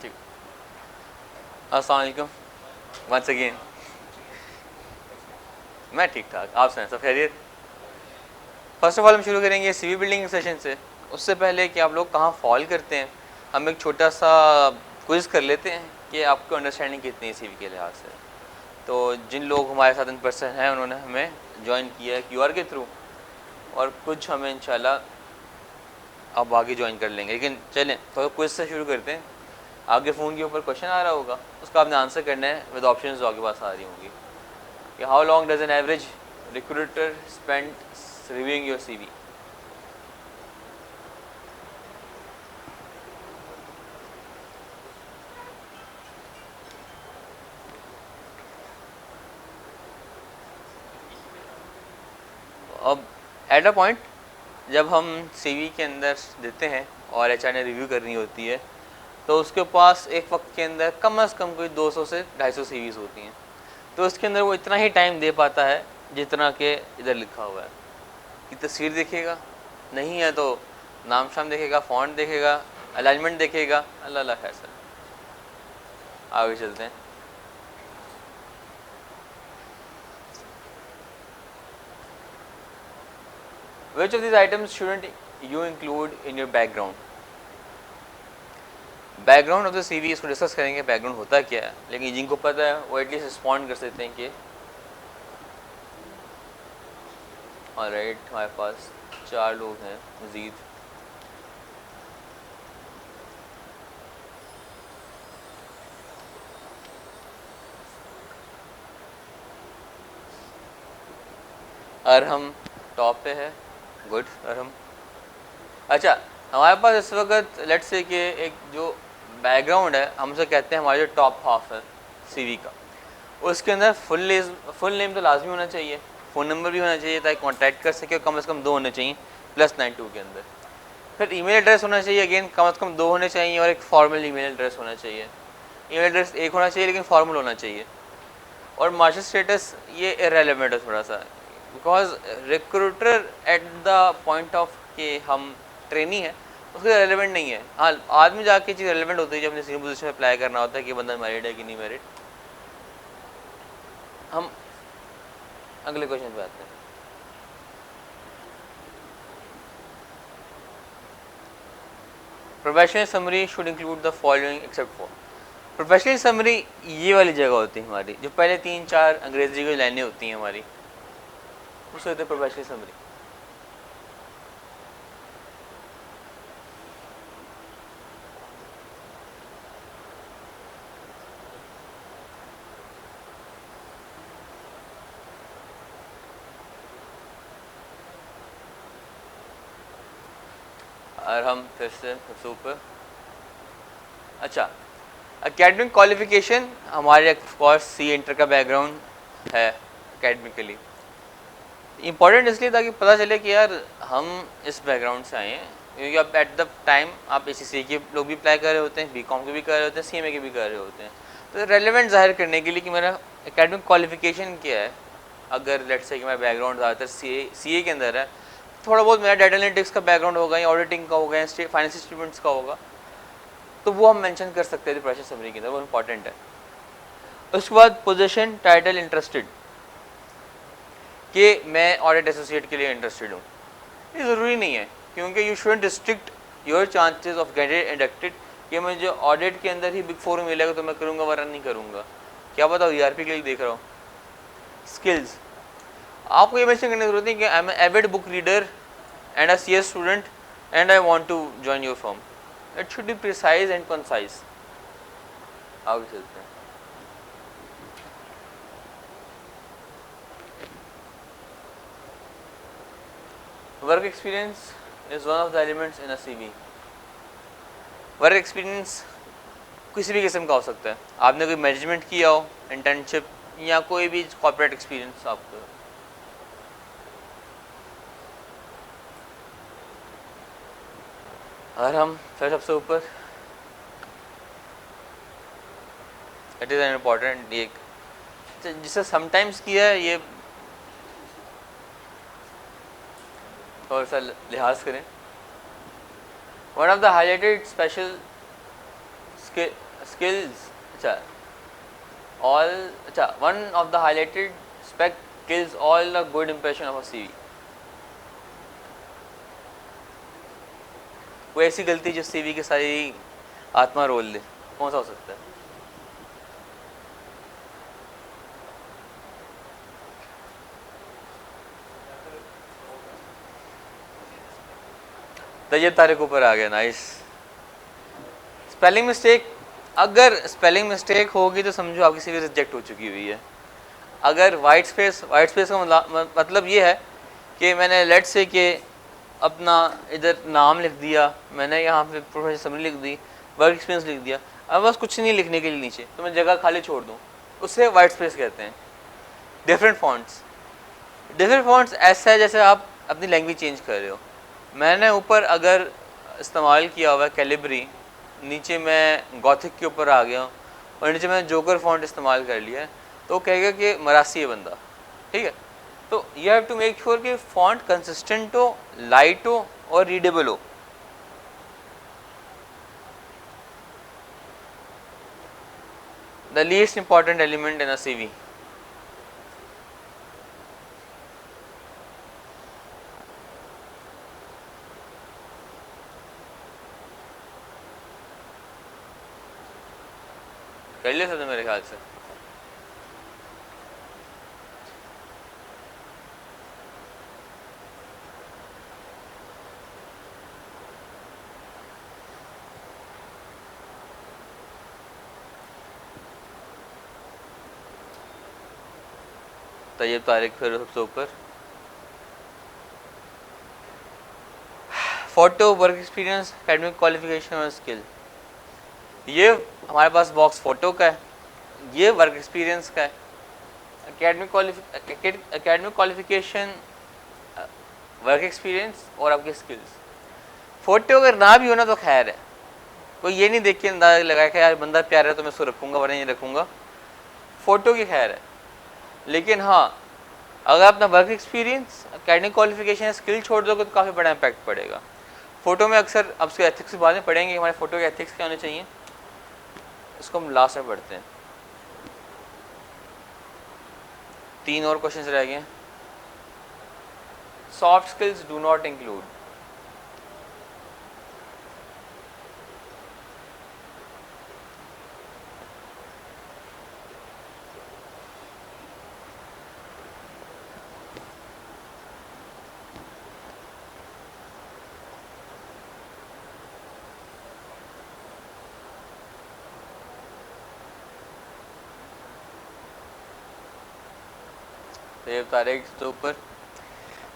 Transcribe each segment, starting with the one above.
ठीक। अस्सलाम वालेकुम वंस अगेन। मैं ठीक ठाक, आप सुनाएं, सब खैरियत? फर्स्ट ऑफ ऑल हम शुरू करेंगे सीवी बिल्डिंग सेशन से। उससे पहले कि आप लोग कहाँ फॉल करते हैं, हम एक छोटा सा क्विज़ कर लेते हैं कि आपको अंडरस्टैंडिंग कितनी है सीवी के लिहाज से। तो जिन लोग हमारे साथ इन पर्सन हैं उन्होंने हमें ज्वाइन किया है क्यूआर के थ्रू, और कुछ हमें इंशाल्लाह अब आगे ज्वाइन कर लेंगे। लेकिन चलें तो क्विज़ से शुरू करते हैं। आपके फ़ोन के ऊपर क्वेश्चन आ रहा होगा, उसका आपने आंसर करना है विद ऑप्शंस जो आपके पास आ रही होंगी कि how long does an average recruiter spend reviewing your CV. अब एट अ पॉइंट जब हम सीवी के अंदर देते हैं और एचआर ने रिव्यू करनी होती है, तो उसके पास एक वक्त के अंदर कम से कम कोई 200 से 250 सीवीज़ होती हैं। तो उसके अंदर वो इतना ही टाइम दे पाता है जितना कि इधर लिखा हुआ है कि तस्वीर देखेगा, नहीं है तो नाम शाम देखेगा, फ़ॉन्ट देखेगा, अलाइनमेंट देखेगा, अल्लाह अल्लाह खैर सर। आगे चलते हैं। Which of these items shouldn't you include in your background? Background of the CV इसको डिस्कस करेंगे, बैकग्राउंड होता क्या है, लेकिन जिनको पता है वो एटलीस्ट रिस्पॉन्ड कर सकते हैं कि ऑलराइट हमारे पास 4 लोग हैं मज़ीद। अरहम टॉप पे है, गुड अरहम। अच्छा, हमारे पास इस वक्त लेट्स से कि एक जो बैकग्राउंड है, हम उसे कहते हैं हमारा जो टॉप हाफ है सीवी का, उसके अंदर फुल नेम तो लाजमी होना चाहिए, फ़ोन नंबर भी होना चाहिए ताकि कांटेक्ट कर सके, कम से कम 2 होने चाहिए +92 के अंदर। फिर ईमेल एड्रेस होना चाहिए, अगेन कम से कम 2 होने चाहिए, और एक फॉर्मल ईमेल एड्रेस होना चाहिए। ईमेल एड्रेस एक होना चाहिए लेकिन फॉर्मल होना चाहिए। और मार्शल स्टेटस ये इररेलेवेंट है थोड़ा सा, because recruiter at the point of कि हम ट्रेनी है उसके रेलिवेंट नहीं है। हाँ, आदमी जाके चीज़ रेलिवेंट होती है जब अपने सीनियर पोजीशन में अप्लाई करना होता है कि बंदा मैरिड है कि नहीं मैरिड। हम अगले क्वेश्चन पे आते हैं। Professional summary should include the following except for. Professional summary ये वाली जगह होती है हमारी, जो पहले 3-4 अंग्रेजी की लाइनें होती हैं हमारी, उसे होते हैं प्रोफेशनल समरी। और हम फिर से सबसे ऊपर। अच्छा, एकेडमिक क्वालिफिकेशन हमारे ऑफकोर्स सी इंटर का बैकग्राउंड है एकेडमिकली। इम्पॉर्टेंट इसलिए ताकि पता चले कि यार हम इस बैकग्राउंड से आए हैं, क्योंकि आप एट द टाइम आप ACCA के लोग भी अप्लाई कर रहे होते हैं, BCom के भी कर रहे होते हैं, CMA के भी कर रहे होते हैं। तो रेलिवेंट जाहिर करने के लिए कि मेरा एकेडमिक क्वालिफिकेशन क्या है, अगर लेट्स से कि मेरा बैकग्राउंड ज़्यादातर CA के अंदर है, थोड़ा बहुत मेरा डाटा एनालिटिक्स का बैकग्राउंड होगा या ऑडिटिंग का होगा या फाइनेंस स्टेटमेंट्स का होगा, तो वो हम मेंशन कर सकते हैं प्रोफेशनल समरी के अंदर, वो इंपॉर्टेंट है। उसके बाद पोजीशन टाइटल इंटरेस्टेड, कि मैं ऑडिट एसोसिएट के लिए इंटरेस्टेड हूँ, ये ज़रूरी नहीं है, क्योंकि you shouldn't restrict your chances of getting inducted कि मुझे ऑडिट के अंदर ही बिग 4 मिलेगा तो मैं करूँगा वरना नहीं करूँगा। क्या पता ERP के लिए देख रहा हूँ। स्किल्स आपको ये मेंशन करने की जरूरत नहीं कि I am avid book reader and a CS student and I want to join your firm. It should be precise and concise. आगे चलते हैं। Work experience is one of the elements in a CV। Work experience किसी भी किस्म का हो सकता है, आपने कोई मैनेजमेंट किया हो, इंटर्नशिप या कोई भी कॉर्पोरेट एक्सपीरियंस आपको। और हम फिर सबसे ऊपर, इट इज़ एन इम्पॉर्टेंट, ये जिसे समटाइम्स किया है ये थोड़ा सा लिहाज करें। One of the highlighted special skills, अच्छा all, अच्छा one of the highlighted spec kills all the good impression of a CV. कोई ऐसी गलती जो CV की सारी आत्मा रोल दे, कौन सा हो सकता है? तैयब तारिक ऊपर आ गया, नाइस। स्पेलिंग मिस्टेक, अगर स्पेलिंग मिस्टेक होगी तो समझो आपकी सीवी रिजेक्ट हो चुकी हुई है। अगर वाइट स्पेस का मतलब ये है कि मैंने लेट से कि अपना इधर नाम लिख दिया, मैंने यहाँ पे प्रोफेशनल समरी लिख दी, वर्क एक्सपीरियंस लिख दिया, अब बस कुछ नहीं लिखने के लिए नीचे, तो मैं जगह खाली छोड़ दूँ, उससे वाइट स्पेस कहते हैं। डिफरेंट फॉन्ट्स ऐसा है जैसे आप अपनी लैंग्वेज चेंज कर रहे हो। मैंने ऊपर अगर इस्तेमाल किया हुआ है कैलिब्री, नीचे मैं गॉथिक के ऊपर आ गया हूँ और नीचे मैंने जोकर फॉन्ट इस्तेमाल कर लिया है, तो कहेगा कि मरासी है बंदा, ठीक है। तो you have to make sure कि फॉन्ट कंसिस्टेंट हो, लाइट हो और रीडेबल हो। The least important element in a CV. कर लिया था मेरे ख्याल से। तैयब तारिक फिर सबसे ऊपर। Photo, work experience, academic qualification और स्किल। ये हमारे पास बॉक्स फोटो का है, ये वर्क एक्सपीरियंस का है। एकेडमिक क्वालिफिकेशन, वर्क एक्सपीरियंस और आपके स्किल्स। फोटो अगर ना भी हो ना तो खैर है, कोई ये नहीं देख के अंदाजा लगाया कि यार बंदा प्यारा है तो मैं उसको रखूँगा वरना नहीं रखूँगा, फ़ोटो की खैर है। लेकिन हाँ, अगर अपना work experience, academic qualification, skill छोड़ दोगे तो काफ़ी बड़ा इम्पैक्ट पड़ेगा। फ़ोटो में अक्सर अब उसके एथिक्स के बारे में पढ़ेंगे, हमारे फ़ोटो के एथिक्स क्या होने चाहिए, इसको हम लास्ट में पढ़ते हैं। 3 और क्वेश्चंस रह गए। Soft skills do not include. Tayyab Tariq तो ऊपर।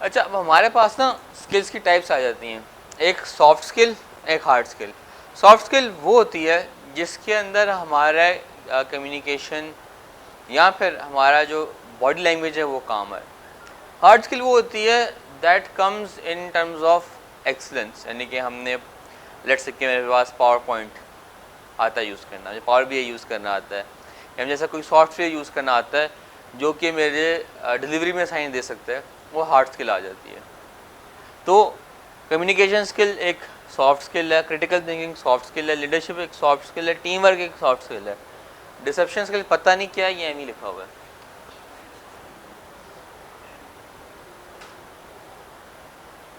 अच्छा, अब हमारे पास ना स्किल्स की टाइप्स आ जाती हैं, एक सॉफ्ट स्किल, एक हार्ड स्किल। सॉफ्ट स्किल वो होती है जिसके अंदर हमारा कम्युनिकेशन या फिर हमारा जो बॉडी लैंग्वेज है वो काम है। हार्ड स्किल वो होती है that comes in terms of excellence, यानी कि हमने लेट्स से कि मेरे पास पावर पॉइंट आता है यूज़ करना, मुझे पावर BI यूज़ करना आता है, या जैसा कोई सॉफ्टवेयर यूज़ करना आता है जो कि मेरे डिलीवरी में साइन दे सकता है, वो हार्ड स्किल आ जाती है। तो कम्युनिकेशन स्किल एक सॉफ्ट स्किल है, क्रिटिकल थिंकिंग सॉफ्ट स्किल है, लीडरशिप एक सॉफ्ट स्किल है, टीम वर्क एक सॉफ्ट स्किल है। डिसेप्शन स्किल पता नहीं क्या है, ये एम लिखा हुआ है।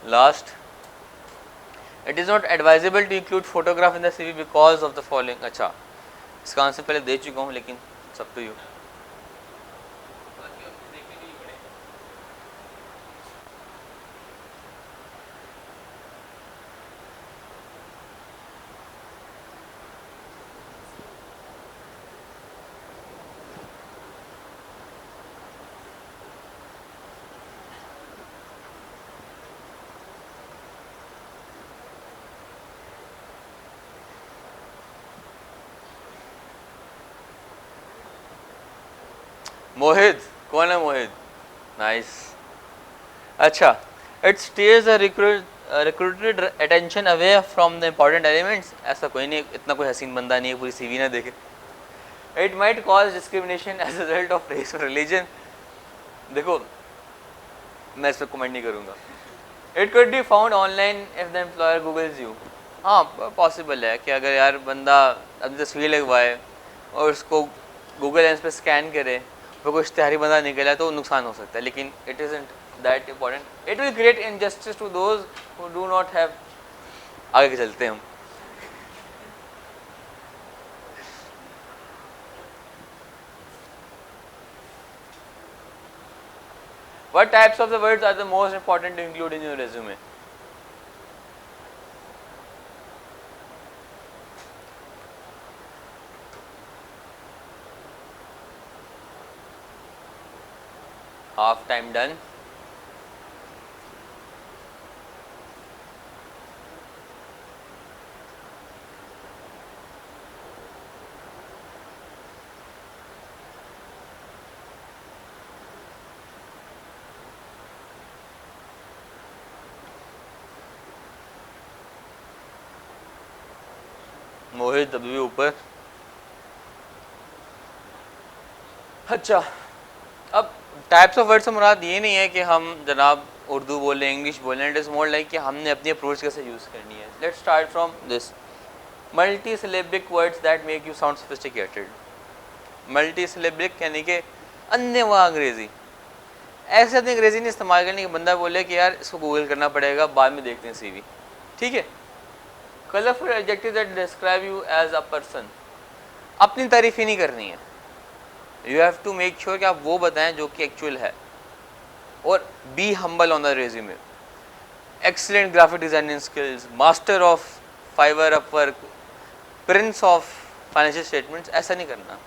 Last, it is not advisable to include photograph in the CV because of the following. अच्छा, इसका आंसर पहले दे चुका हूँ, लेकिन सब तो यू मोहित, कौन है मोहित? नाइस। अच्छा, it stairs the recruited attention away from the important elements. ऐसा कोई नहीं, इतना कोई हसीन बंदा नहीं है पूरी CV ना देखे। It might cause discrimination as a result of race और रिलीजन। देखो, मैं इस पर कमेंट नहीं करूँगा। It could be found online if the employer Googles you. हाँ, पॉसिबल है कि अगर यार बंदा अपनी तस्वीर लगवाए और उसको गूगल लेंस पे स्कैन करे, वो कोई इश्तिहारी बंदा निकला तो नुकसान हो सकता है, लेकिन it isn't that important. It will create injustice to those who do not have. आगे चलते हैं हम। What types of the words are the most important to include in your resume? Half time done. मोहित अभी भी ऊपर। अच्छा, अब types of word से मुराद ये नहीं है कि हम जनाब उर्दू बोलें, इंग्लिश बोलें। इट इज़ मोर लाइक कि हमने अपनी अप्रोच कैसे यूज़ करनी है। Let's start from this multi syllabic words that make you sound sophisticated. Multi syllabic यानी कि अन्यवा अंग्रेज़ी। ऐसे अपनी अंग्रेज़ी नहीं इस्तेमाल करनी कि बंदा बोले कि यार इसको गूगल करना पड़ेगा, बाद में देखते हैं CV। ठीक है। Colourful adjective that describe you as a person. अपनी तारीफ ही नहीं करनी है। You have to make sure कि आप वो बताएं जो कि एक्चुअल है। और be humble on the resume. Excellent graphic designing skills, master of Fiverr Upwork, prince of financial statements, ऐसा नहीं करना।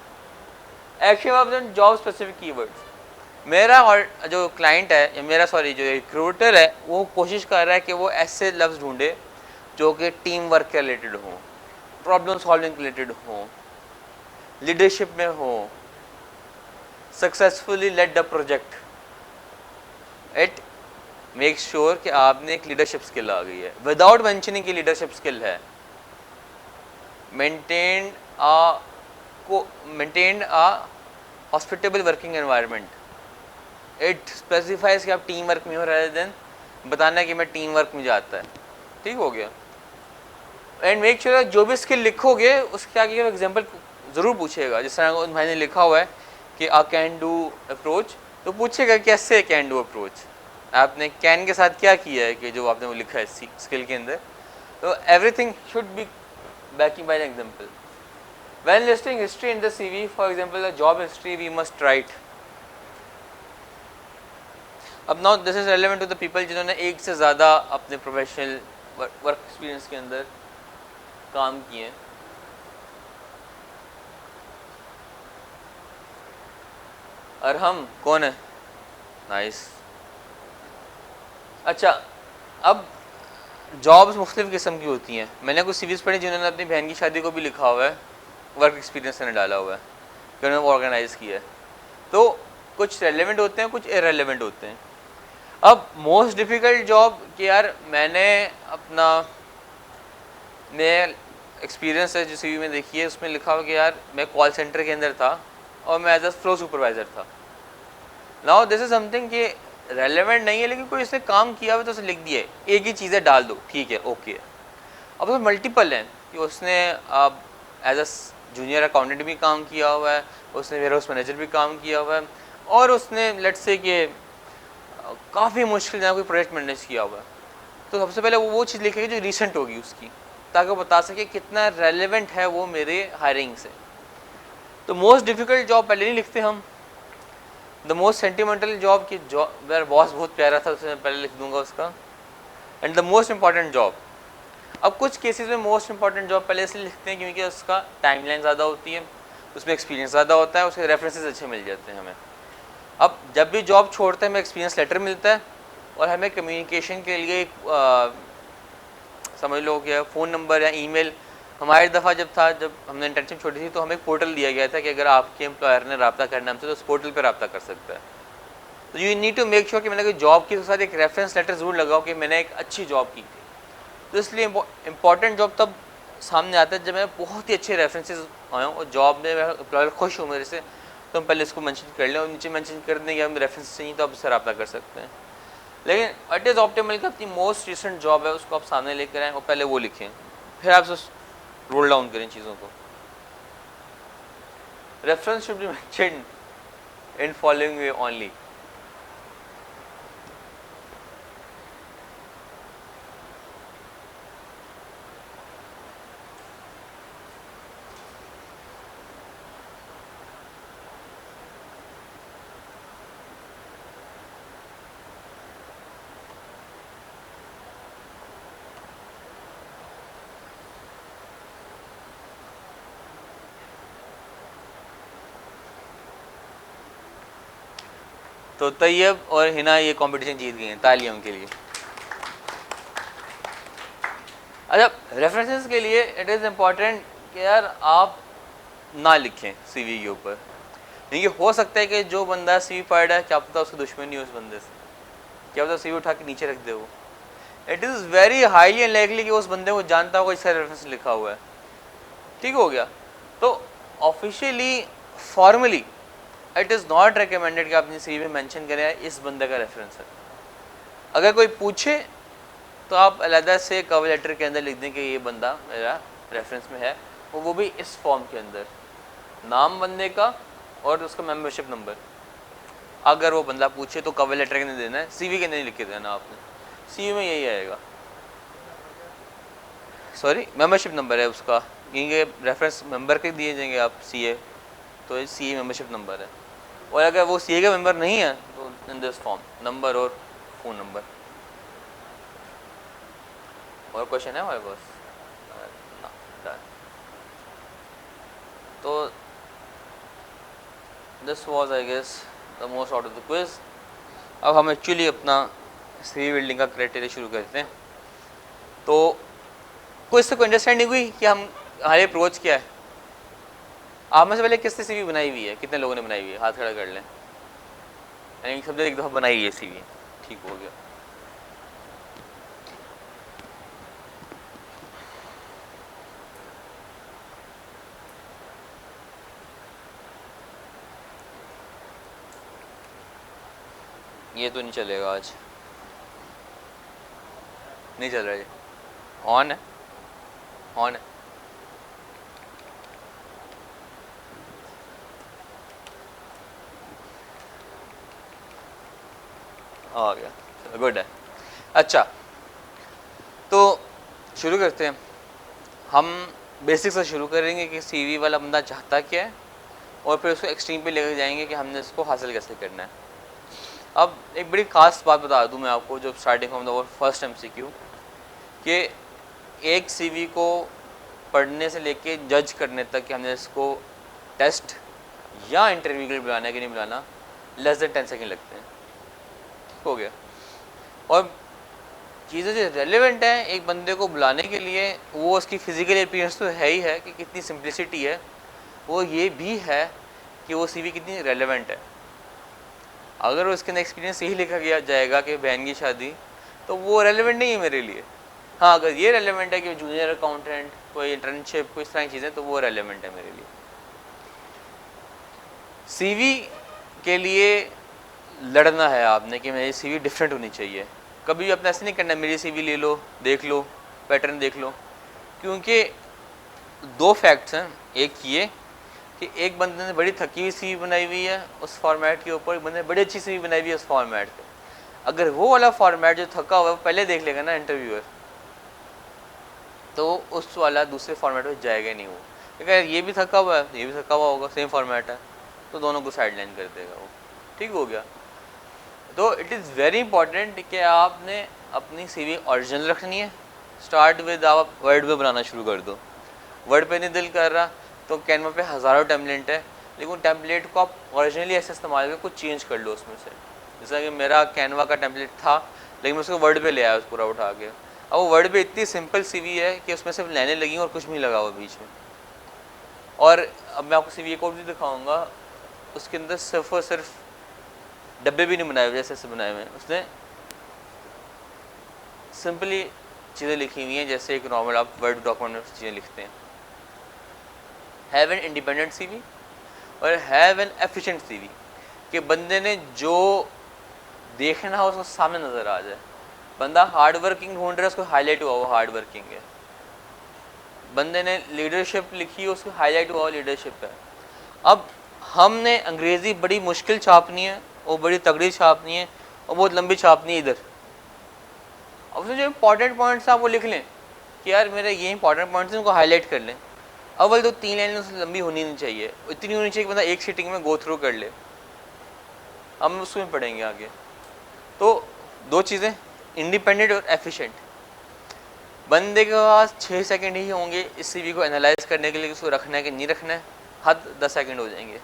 Action job specific keywords. मेरा और जो क्लाइंट है या मेरा जो रिक्रूटर है वो कोशिश कर रहा है कि वो ऐसे लफ्ज़ ढूंढे जो कि टीम वर्क के रिलेटेड हो, प्रॉब्लम सॉल्विंग रिलेटेड हो, लीडरशिप में हो, successfully led the project. It make sure कि आपने एक लीडरशिप स्किल आ गई है विदाउट मेंशनिंग की लीडरशिप स्किल है। Maintain a hospitable working environment. It specifies कि आप टीम वर्क में हो, rather देन बताना कि मैं टीम वर्क में जाता है। ठीक हो गया। एंड मेक श्योर जो भी स्किल लिखोगे उसके आगे एग्जाम्पल ज़रूर पूछेगा। जिस तरह मैंने लिखा हुआ है कि आ कैन डू अप्रोच, तो पूछेगा कैसे कैन डू अप्रोच, आपने कैन के साथ क्या किया है कि जो आपने वो लिखा है स्किल के अंदर। तो everything should be backing by an example. When listing history in the CV, for example the job history we must write. अब now this is relevant to the people जिन्होंने एक से ज़्यादा अपने प्रोफेशनल वर्क एक्सपीरियंस के अंदर काम किए। अरहम कौन है? नाइस। अच्छा, अब जॉब्स मुख्तलिफ़ किस्म की होती हैं। मैंने कुछ CVs पढ़ी जिन्होंने अपनी बहन की शादी को भी लिखा हुआ है, वर्क एक्सपीरियंस ने डाला हुआ है कि उन्होंने ऑर्गेनाइज़ किया है। तो कुछ रेलेवेंट होते हैं, कुछ इररेलेवेंट होते हैं। अब मोस्ट डिफ़िकल्ट जॉब कि यार मैंने अपना एक्सपीरियंस है जो CV में देखिए, उसमें लिखा हुआ कि यार मैं कॉल सेंटर के अंदर था और मैं एज अ फ्लो सुपरवाइज़र था। नाउ दिस इज समथिंग कि रेलेवेंट नहीं है, लेकिन कोई इसने काम किया हुआ तो उसे लिख दिया है, एक ही चीज़ें डाल दो, ठीक है, ओके है। अब तो मल्टीपल हैं कि उसने अब एज अ जूनियर अकाउंटेंट भी काम किया हुआ है, उसने वेयर हाउस मैनेजर भी काम किया हुआ है, और उसने लेट्स से कि काफ़ी मुश्किल जहाँ कोई प्रोजेक्ट मैनेज किया हुआ है। तो सबसे पहले वो चीज़ लिखेगी जो रिसेंट होगी उसकी, ताकि वो बता सके कितना रेलेवेंट है वो मेरे हायरिंग से। तो मोस्ट डिफ़िकल्ट जॉब पहले नहीं लिखते हम। द मोस्ट सेंटिमेंटल जॉब की जॉब मेरा बॉस बहुत प्यारा था, उसे मैं पहले लिख दूंगा उसका। And the most important job. अब कुछ केसेस में मोस्ट इंपॉर्टेंट जॉब पहले इसलिए लिखते हैं क्योंकि उसका टाइमलाइन ज़्यादा होती है, उसमें एक्सपीरियंस ज़्यादा होता है, उसके रेफरेंसेस अच्छे मिल जाते हैं हमें। अब जब भी जॉब छोड़ते हैं हमें एक्सपीरियंस लेटर मिलता है, और हमें कम्युनिकेशन के लिए समझ लो कि फ़ोन नंबर या ईमेल। हमारी दफ़ा जब हमने इंटर्नशिप छोड़ी थी तो हमें एक पोर्टल दिया गया था कि अगर आपके एम्प्लॉयर ने रब्ता करना हमसे तो उस पोर्टल पर रब्ता कर सकता है। तो you need to make sure कि मैंने कोई जॉब की तो साथ एक रेफरेंस लेटर ज़रूर लगाओ कि मैंने एक अच्छी जॉब की थी। तो इसलिए इंपॉर्टेंट जॉब तब सामने आता है जब मैं बहुत ही अच्छे रेफरेंसेस आए और जॉब में मैं एम्प्लॉयर खुश हूँ मेरे से, तो हम पहले इसको मेंशन कर लें और नीचे मेंशन कर दें कि हम रेफरेंस चाहिए तो आप इससे रब्ता कर सकते हैं। लेकिन इट इज़ ऑप्टिमल कि अपनी मोस्ट रिसेंट जॉब है उसको आप सामने लेकर आएँ और पहले वो लिखें, फिर आप रोल डाउन करें चीज़ों को। Reference should be mentioned in following way only. तो तैयब और हिना ये कंपटीशन जीत गए हैं, तालियां उनके लिए। अच्छा, रेफरेंसेस के लिए इट इज़ इम्पॉर्टेंट कि यार आप ना लिखें सीवी के ऊपर, क्योंकि हो सकता है कि जो बंदा सीवी पढ़ रहा है क्या पता उसकी दुश्मनी हो उस बंदे से, क्या पता सीवी उठा के नीचे रख दे वो। It is very highly unlikely कि उस बंदे को जानता होगा इसका रेफरेंस लिखा हुआ है। ठीक हो गया। तो officially formally it is not recommended कि आप अपनी सीवी में मेंशन करें इस बंदे का रेफरेंस है। अगर कोई पूछे तो आप अलहदा से कवर लेटर के अंदर लिख दें कि ये बंदा मेरा रेफरेंस में है, वो भी इस फॉर्म के अंदर, नाम बंदे का और उसका मेंबरशिप नंबर। अगर वो बंदा पूछे तो कवर लेटर के अंदर देना है, सीवी के अंदर नहीं लिख के देना आपने, सीवी में यही आएगा। सॉरी, मेंबरशिप नंबर है उसका, क्योंकि रेफरेंस मेंबर के दिए जाएंगे आप सीए, तो ये सीए मेंबरशिप नंबर है। और अगर वो सीए का मेंबर नहीं है तो इन दिस फॉर्म नंबर और फ़ोन नंबर। और क्वेश्चन है हमारे पास? तो this was I guess the most out of the quiz. अब हम एक्चुअली अपना सीवी बिल्डिंग का क्राइटेरिया शुरू करते हैं। तो कोई इससे कोई अंडरस्टैंडिंग हुई कि हम हमारी अप्रोच क्या है? आप में से पहले किसने सीवी बनाई हुई है? कितने लोगों ने बनाई हुई है? हाथ खड़ा कर लें। यानी सबने एक दफ़ा बनाई है सीवी। ठीक हो गया। ये तो नहीं चलेगा आज, नहीं चल रहा है। ऑन है, ऑन है। आ गया, चलो गुड है। अच्छा, तो शुरू करते हैं। हम बेसिक से शुरू करेंगे कि सीवी वाला बंदा चाहता क्या है, और फिर उसको एक्सट्रीम पे लेकर जाएंगे कि हमने इसको हासिल कैसे करना है। अब एक बड़ी ख़ास बात बता दूं मैं आपको, जो starting from the first MCQ, कि एक सीवी को पढ़ने से लेके जज करने तक कि हमने इसको टेस्ट या इंटरव्यू के लिए बुलाना है कि नहीं बुलाना, लेस देन 10 सेकेंड लगते हैं। हो गया। और चीज़ें जो रेलेवेंट हैं एक बंदे को बुलाने के लिए, वो उसकी फिजिकल अपीयरेंस तो है ही है कि कितनी सिंप्लिसिटी है, वो ये भी है कि वो सीवी कितनी रेलेवेंट है। अगर उसके अंदर एक्सपीरियंस यही लिखा गया जाएगा कि बहन की शादी, तो वो रेलेवेंट नहीं है मेरे लिए। हाँ, अगर ये रेलेवेंट है कि जूनियर अकाउंटेंट, कोई इंटर्नशिप, कोई इस तरह की चीज़ें, तो वो रेलेवेंट है मेरे लिए। सीवी के लिए लड़ना है आपने कि मेरी सीवी डिफरेंट होनी चाहिए। कभी भी अपना ऐसे नहीं करना मेरी सीवी ले लो, देख लो, पैटर्न देख लो, क्योंकि दो फैक्ट्स हैं। एक ये कि एक बंदे ने बड़ी थकी हुई सीवी बनाई हुई है उस फॉर्मेट के ऊपर, एक बंदे ने बड़ी अच्छी सीवी बनाई हुई है उस फॉर्मेट पे। अगर वो वाला फॉर्मेट जो थका हुआ है वो पहले देख लेगा ना इंटरव्यूअर, तो उस वाला दूसरे फॉर्मेट में जाएगा नहीं वो। अगर ये भी थका हुआ है, ये भी थका हुआ होगा, सेम फॉर्मेट है, तो दोनों को साइडलाइन कर देगा वो। ठीक हो गया। तो इट इज़ वेरी इंपॉर्टेंट कि आपने अपनी सीवी ओरिजिनल रखनी है। स्टार्ट विद, आप वर्ड पे बनाना शुरू कर दो। वर्ड पे नहीं दिल कर रहा तो कैनवा पे हज़ारों टेम्पलेट है, लेकिन टेम्पलेट को आप ओरिजिनली ऐसे इस्तेमाल करके कुछ चेंज कर लो उसमें से। जैसा कि मेरा कैनवा का टेम्पलेट था, लेकिन मैं उसको वर्ड पे ले आया पूरा उठा के। अब वो वर्ड पे इतनी सिंपल सीवी है कि उसमें सिर्फ लाइनें लगी और कुछ भी लगा हुआ बीच में। और अब मैं आपको सीवी एक और भी दिखाऊंगा, उसके अंदर सिर्फ और सिर्फ डब्बे भी नहीं बनाए हुए जैसे ऐसे बनाए हुए हैं, उसने सिंपली चीज़ें लिखी हुई हैं जैसे एक नॉर्मल आप वर्ड डॉक्यूमेंट में चीज़ें लिखते हैं। हैव एन इंडिपेंडेंट सीवी और हैव एन एफिशिएंट सीवी, कि बंदे ने जो देखना हो उसको सामने नज़र आ जाए। बंदा हार्ड वर्किंग ढूंढ रहा है, उसको हाईलाइट हुआ वो हार्ड वर्किंग है। बंदे ने लीडरशिप लिखी है, उसको हाईलाइट हुआ लीडरशिप है। अब हमने अंग्रेज़ी बड़ी मुश्किल छापनी है और बड़ी तगड़ी छापनी है और बहुत लंबी छापनी है इधर। अब उसमें जो इंपॉर्टेंट पॉइंट्स आप वो लिख लें कि यार मेरे ये इंपॉर्टेंट पॉइंट्स हैं, उनको हाईलाइट कर लें। अव्वल तो 3 लाइनें उससे लंबी होनी नहीं चाहिए, इतनी होनी चाहिए कि बंदा एक सीटिंग में गो थ्रू कर ले। हम उसमें पढ़ेंगे आगे। तो 2 चीज़ें, इंडिपेंडेंट और एफिशिएंट। बंदे के पास 6 सेकंड ही होंगे इस सीवी को एनालाइज करने के लिए, उसको रखना है कि नहीं रखना है। हद 10 सेकंड हो जाएंगे।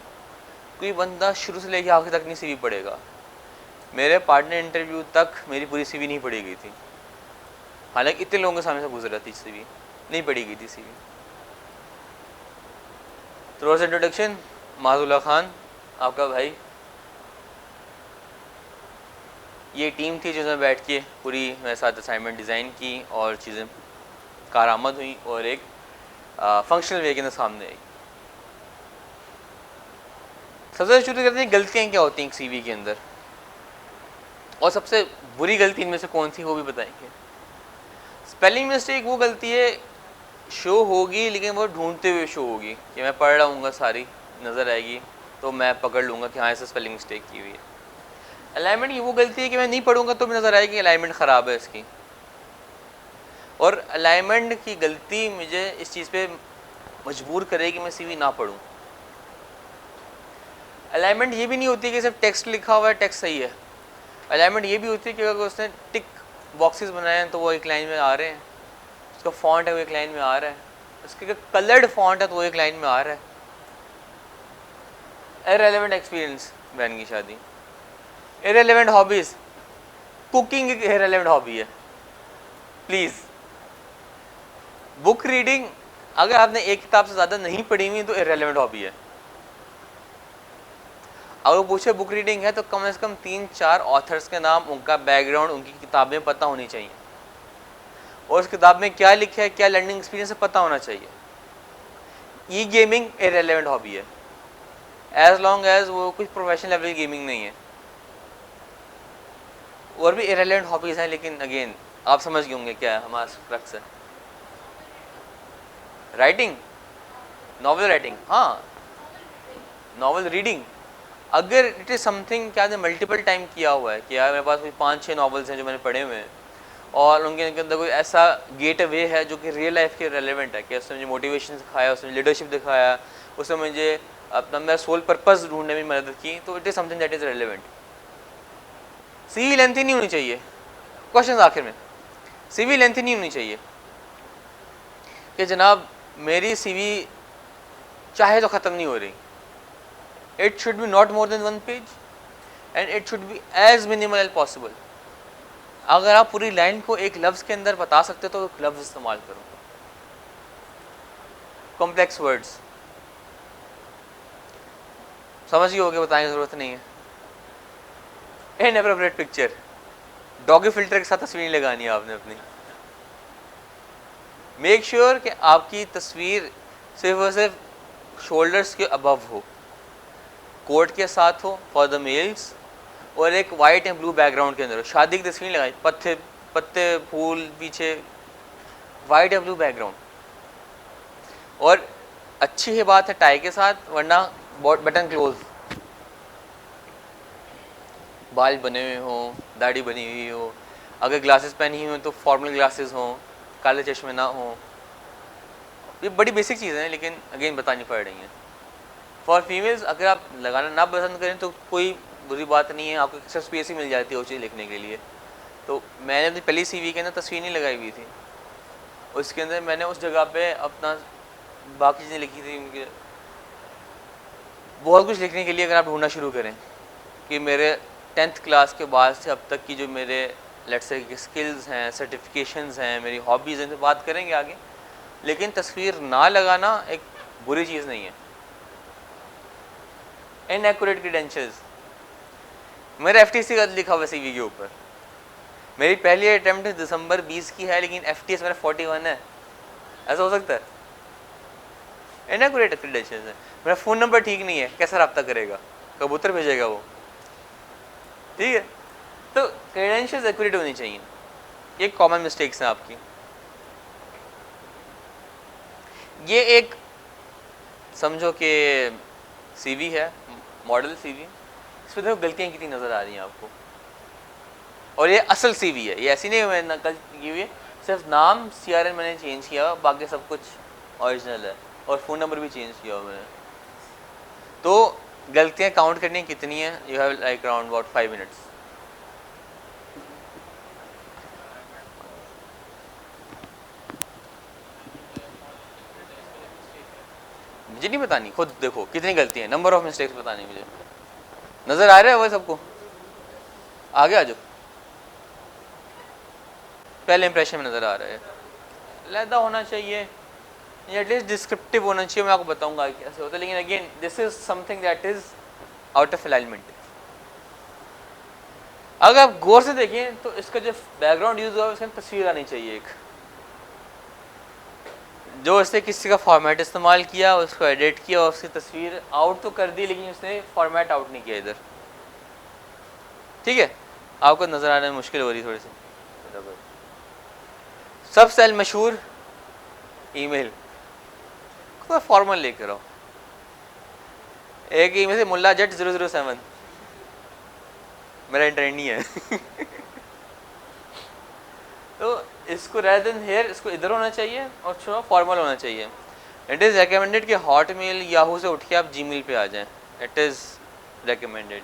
कोई बंदा शुरू से लेकर आखिर तक नहीं सीवी पढ़ेगा। मेरे पार्टनर इंटरव्यू तक मेरी पूरी सीवी नहीं पढ़ी गई थी, हालांकि इतने लोगों के सामने से गुजरा थी, सीवी नहीं पढ़ी गई थी सीवी। थोड़ा सा इंट्रोडक्शन, माजुल्ला खान आपका भाई। ये टीम थी जिसमें बैठ के पूरी मेरे साथ असाइनमेंट डिज़ाइन की और चीज़ें कारआमद हुई और एक फंक्शनल वे के अंदर सामने आई। सबसे शुरू करते हैं गलतियाँ क्या होती हैं एक सीवी के अंदर, और सबसे बुरी गलती इनमें से कौन सी वो भी बताएंगे। स्पेलिंग मिस्टेक वो गलती है शो होगी लेकिन वो ढूंढते हुए शो होगी कि मैं पढ़ रहा हूँ, सारी नज़र आएगी तो मैं पकड़ लूँगा कि हाँ ऐसे स्पेलिंग मिस्टेक की हुई है। अलाइनमेंट की वो गलती है कि मैं नहीं पढ़ूंगा तो भी नज़र आएगी अलाइनमेंट ख़राब है इसकी। और अलाइनमेंट की गलती मुझे इस चीज़ पे मजबूर करेगी मैं सीवी ना पढ़ूं। अलाइनमेंट ये भी नहीं होती कि सिर्फ टेक्स्ट लिखा हुआ है टेक्स्ट सही है। अलाइनमेंट ये भी होती है कि अगर उसने टिक बॉक्सेस बनाए हैं तो वो एक लाइन में आ रहे हैं, उसका फॉन्ट है वो एक लाइन में आ रहा है, उसके कलर्ड फॉन्ट है तो वो एक लाइन में आ रहा है। इररिलेवेंट एक्सपीरियंस, बहन की शादी। इररिलेवेंट हॉबीज़, कुकिंग एक इररिलेवेंट हॉबी है प्लीज़। बुक रीडिंग अगर आपने एक किताब से ज़्यादा नहीं पढ़ी हुई तो इररिलेवेंट हॉबी है। अगर पूछे बुक रीडिंग है तो कम से कम 3-4 ऑथर्स के नाम, उनका बैकग्राउंड, उनकी किताबें पता होनी चाहिए और उस किताब में क्या लिखा है, क्या लर्निंग एक्सपीरियंस है पता होना चाहिए। ई गेमिंग इररिलेवेंट हॉबी है एज लॉन्ग एज वो कुछ प्रोफेशनल लेवल गेमिंग नहीं है। और भी इररिलेवेंट हॉबीज़ हैं लेकिन अगेन आप समझ गए होंगे क्या है हमारा क्रक्स है। राइटिंग, नॉवल राइटिंग, हाँ नॉवल रीडिंग। अगर इट इज़ समथिंग क्या आपने मल्टीपल टाइम किया हुआ है कि यार मेरे पास कोई 5-6 नॉवल्स हैं जो मैंने पढ़े हुए हैं और उनके अंदर कोई ऐसा गेट वे है जो कि रियल लाइफ के रेलेवेंट है कि उसने मुझे मोटिवेशन सिखाया, उसने लीडरशिप दिखाया, उसने मुझे अपना मेरा सोल पर्पस ढूंढने में मदद की, तो it is something that is relevant. CV lengthy नहीं होनी चाहिए। क्वेश्चन आखिर में, सीवी लेंथी नहीं होनी चाहिए कि जनाब मेरी सीवी चाहे तो ख़त्म नहीं हो रही। It should be not more than 1 page and it should be as minimal as possible. अगर आप पूरी लाइन को एक लफ्ज़ के अंदर बता सकते तो एक लफ्ज़ इस्तेमाल करो। कॉम्प्लेक्स वर्ड्स समझ गए होगे, बताने की ज़रूरत नहीं है। इनएप्रोप्रिएट पिक्चर, डॉगी फिल्टर के साथ तस्वीर नहीं लगानी है आपने अपनी। मेक श्योर कि आपकी तस्वीर सिर्फ और सिर्फ शोल्डर्स के अबव हो, कोट के साथ हो फॉर द मेल्स, और एक वाइट एंड ब्लू बैकग्राउंड के अंदर। शादी की तस्वीर लगाई, पत्ते पत्ते फूल पीछे, वाइट एंड ब्लू बैकग्राउंड। और अच्छी ही बात है टाई के साथ, वरना बटन क्लोज। बाल बने हुए हों, दाढ़ी बनी हुई हो, अगर ग्लासेस पहनी हुई हो तो फॉर्मल ग्लासेस हों, काले चश्मे ना हों। ये बड़ी बेसिक चीज़ें हैं लेकिन अगेन बतानी पड़ रही हैं। फॉर फीमेल्स अगर आप लगाना ना पसंद करें तो कोई बुरी बात नहीं है, आपको एक्स्ट्रा स्पेस ही मिल जाती है वो चीज़ लिखने के लिए। तो मैंने अपनी पहली सीवी के अंदर तस्वीर नहीं लगाई हुई थी, उसके अंदर मैंने उस जगह पे अपना बाकी चीज़ें लिखी थी। बहुत कुछ लिखने के लिए अगर आप ढूंढना शुरू करें कि मेरे 10th क्लास के बाद से अब तक की जो मेरे लेट्स से स्किल्स हैं, सर्टिफिकेशंस हैं, मेरी हॉबीज़ हैं, तो बात करेंगे आगे। लेकिन तस्वीर ना लगाना एक बुरी चीज़ नहीं है। इनएक्यूरेट क्रेडेंशियल्स, मेरा FTC का लिखा हुआ सीवी के ऊपर। मेरी पहली अटैम्प्ट दिसंबर 20 की है लेकिन FTS मेरा 41 है, ऐसा हो सकता है? इनएक्यूरेट क्रेडेंशियल्स है। मेरा फ़ोन नंबर ठीक नहीं है, कैसा रब्ता करेगा, कबूतर भेजेगा वो, ठीक है? तो क्रेडेंशियल्स एक्यूरेट होनी चाहिए। ये कॉमन मिस्टेक्स हैं आपकी। ये एक समझो कि CV है, मॉडल CV, इसमें देखो गलतियाँ कितनी नज़र आ रही हैं आपको। और ये असल CV है, ये ऐसी नहीं मैंने नकल की हुई है, सिर्फ नाम CRN मैंने चेंज किया, बाकी सब कुछ ओरिजिनल है, और फ़ोन नंबर भी चेंज किया हुआ मैंने। तो गलतियाँ काउंट करनी कितनी है, you have like around about 5 minutes. मुझे नहीं बतानी, खुद देखो कितनी गलतियाँ, नंबर ऑफ मिस्टेक्स बतानी मुझे। नज़र आ रहा है वो सबको? आगे आ जाओ, पहले इंप्रेशन में नज़र आ रहा है, लहदा होना चाहिए, एटलीस्ट डिस्क्रिप्टिव होना चाहिए, मैं आपको बताऊंगा कैसे होता है, लेकिन again this is something that is out of alignment. अगर आप गौर से देखें तो इसका जो बैकग्राउंड यूज हुआ है उसमें तस्वीर आनी चाहिए एक, जो इसने किसी का फॉर्मेट इस्तेमाल किया, उसको एडिट किया और उसकी तस्वीर आउट तो कर दी, लेकिन उसने फॉर्मेट आउट नहीं किया इधर। ठीक है, आपको नज़र आने में मुश्किल हो रही थोड़ी सी। सबसे मशहूर ईमेल को फॉर्मल लेकर आओ, एक ईमेल से मुल्ला जट 007 मेरा इंटरनी है तो इसको रेदर देन हेयर इसको इधर होना चाहिए और थोड़ा फॉर्मल होना चाहिए। इट इज़ रिकमेंडेड कि हॉटमेल याहू से उठ के आप जीमेल पे आ जाएं, it is recommended.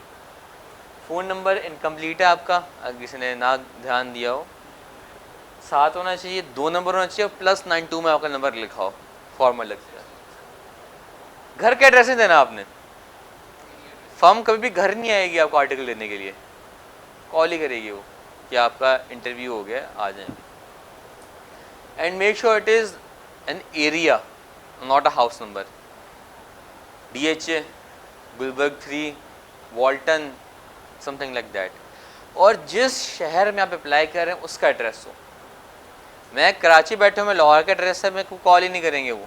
Phone number incomplete है आपका, अगर किसी ने ना ध्यान दिया हो, 7 होना चाहिए, 2 नंबर होना चाहिए, +92 में आपका नंबर लिखा हो, फॉर्मल लगता है। घर का एड्रेस नहीं देना आपने, फर्म कभी भी घर नहीं आएगी आपको आर्टिकल देने के लिए, कॉल ही करेगी वो कि आपका इंटरव्यू हो गया, आ जाएं। And make sure it is an area, not a house number. DHA, Gulberg 3, Walton, something like that. और जिस शहर में आप अप्लाई कर रहे हैं उसका एड्रेस हो। मैं कराची बैठे हूँ, मैं लाहौर का एड्रेस है, मेरे को कॉल ही नहीं करेंगे वो,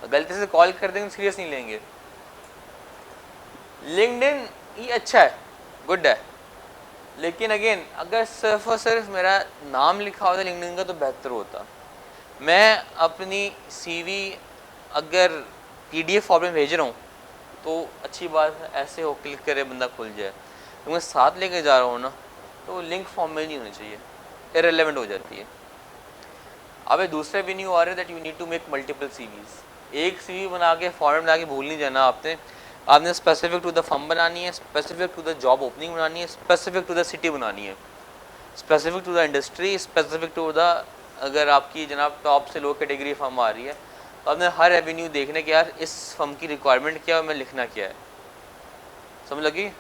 गलती से कॉल कर देंगे सीरियस नहीं लेंगे। लिंक्डइन ये अच्छा है, गुड है, लेकिन अगेन अगर सिर्फ और सिर्फ मेरा नाम लिखा होता लिंक्डइन का तो बेहतर होता। मैं अपनी CV अगर PDF फॉर्म में भेज रहा हूँ तो अच्छी बात है, ऐसे हो क्लिक करे बंदा खुल जाए, तो मैं साथ लेके जा रहा हूँ ना, तो लिंक फॉर्म में नहीं होनी चाहिए, इररिलेवेंट हो जाती है। अब एक दूसरे भी नहीं आ रहे that you need to make multiple CVs। एक CV बना के फॉर्म बना के भूल नहीं जाना आपने स्पेसिफिक टू द फर्म बनानी है, specific to the job opening बनानी है, स्पेसिफिक टू द सिटी बनानी है, specific to the industry, specific to the, अगर आपकी जनाब टॉप से लो कैटेगरी फर्म आ रही है तो आपने हर एवेन्यू देखने के यार इस फर्म की रिक्वायरमेंट क्या है और मैं लिखना क्या है। समझ लगी?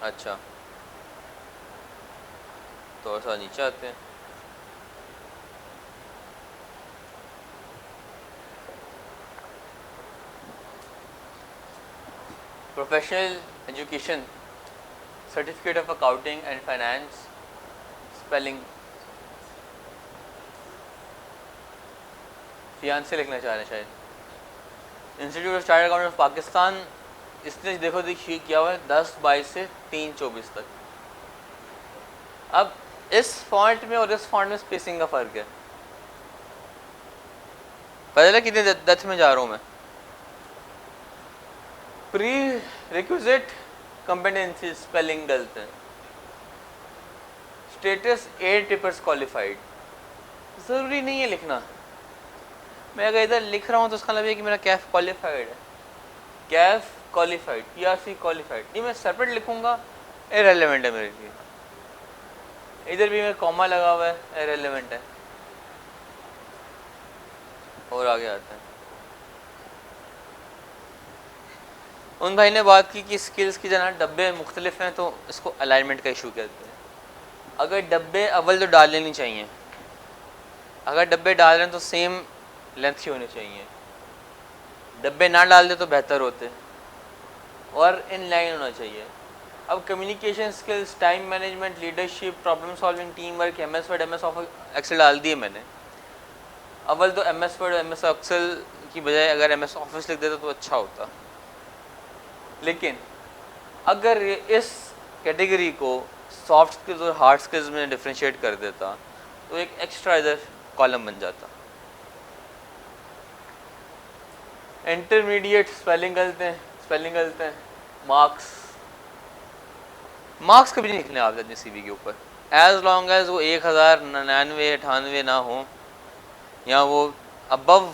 अच्छा, तो ऐसा नीचे आते हैं। Professional education, certificate of accounting and finance, spelling, fiance लिखना चाह रहे हैं शायद। Institute of chartered accountant of Pakistan, इसने देखो देखिए किया हुआ है 10/22 से 3/24 तक। अब इस फॉन्ट में और इस फॉन्ट में स्पेसिंग का फ़र्क है, पता चला कितने डेप्थ में जा रहा हूँ मैं। प्री रिक्विजिट कॉम्पिटेंसी स्पेलिंग गलत है। स्टेटस 8 पेपर्स क्वालिफाइड, ज़रूरी नहीं है लिखना। मैं अगर इधर लिख रहा हूँ तो उसका मतलब है कि मेरा कैफ क्वालिफाइड है, कैफ क्वालिफाइड, PRC क्वालिफाइड, नहीं मैं सेपरेट लिखूँगा इररिलेवेंट है मेरे लिए। इधर भी मैं कॉमा लगा हुआ है, इररिलेवेंट है। और आगे आते हैं, उन भाई ने बात की कि स्किल्स की जना डब्बे मुख्तलिफ हैं तो इसको अलाइनमेंट का इशू कहते हैं। अगर डब्बे अव्वल तो डाल लेनी चाहिए, अगर डब्बे डाल रहे हैं तो सेम लेंथ की होनी चाहिए, डब्बे ना डाल दे तो बेहतर होते, और इन लाइन होना चाहिए। अब communication skills, time management, leadership, problem solving, team work, MS word, MS excel डाल दिए मैंने। अव्वल तो MS वर्ड, MS एक्सेल की बजाय अगर MS ऑफिस लिख देता तो अच्छा होता, लेकिन अगर इस कैटेगरी को सॉफ्ट स्किल्स और हार्ड स्किल्स में डिफ्रेंशिएट कर देता तो एक एक्स्ट्रा इधर कॉलम बन जाता। इंटरमीडिएट स्पेलिंग गलत हैं, मार्क्स कभी नहीं लिखने आप अपने सीवी के ऊपर, एज लॉन्ग एज वो 1099 ना हो, या वो अबव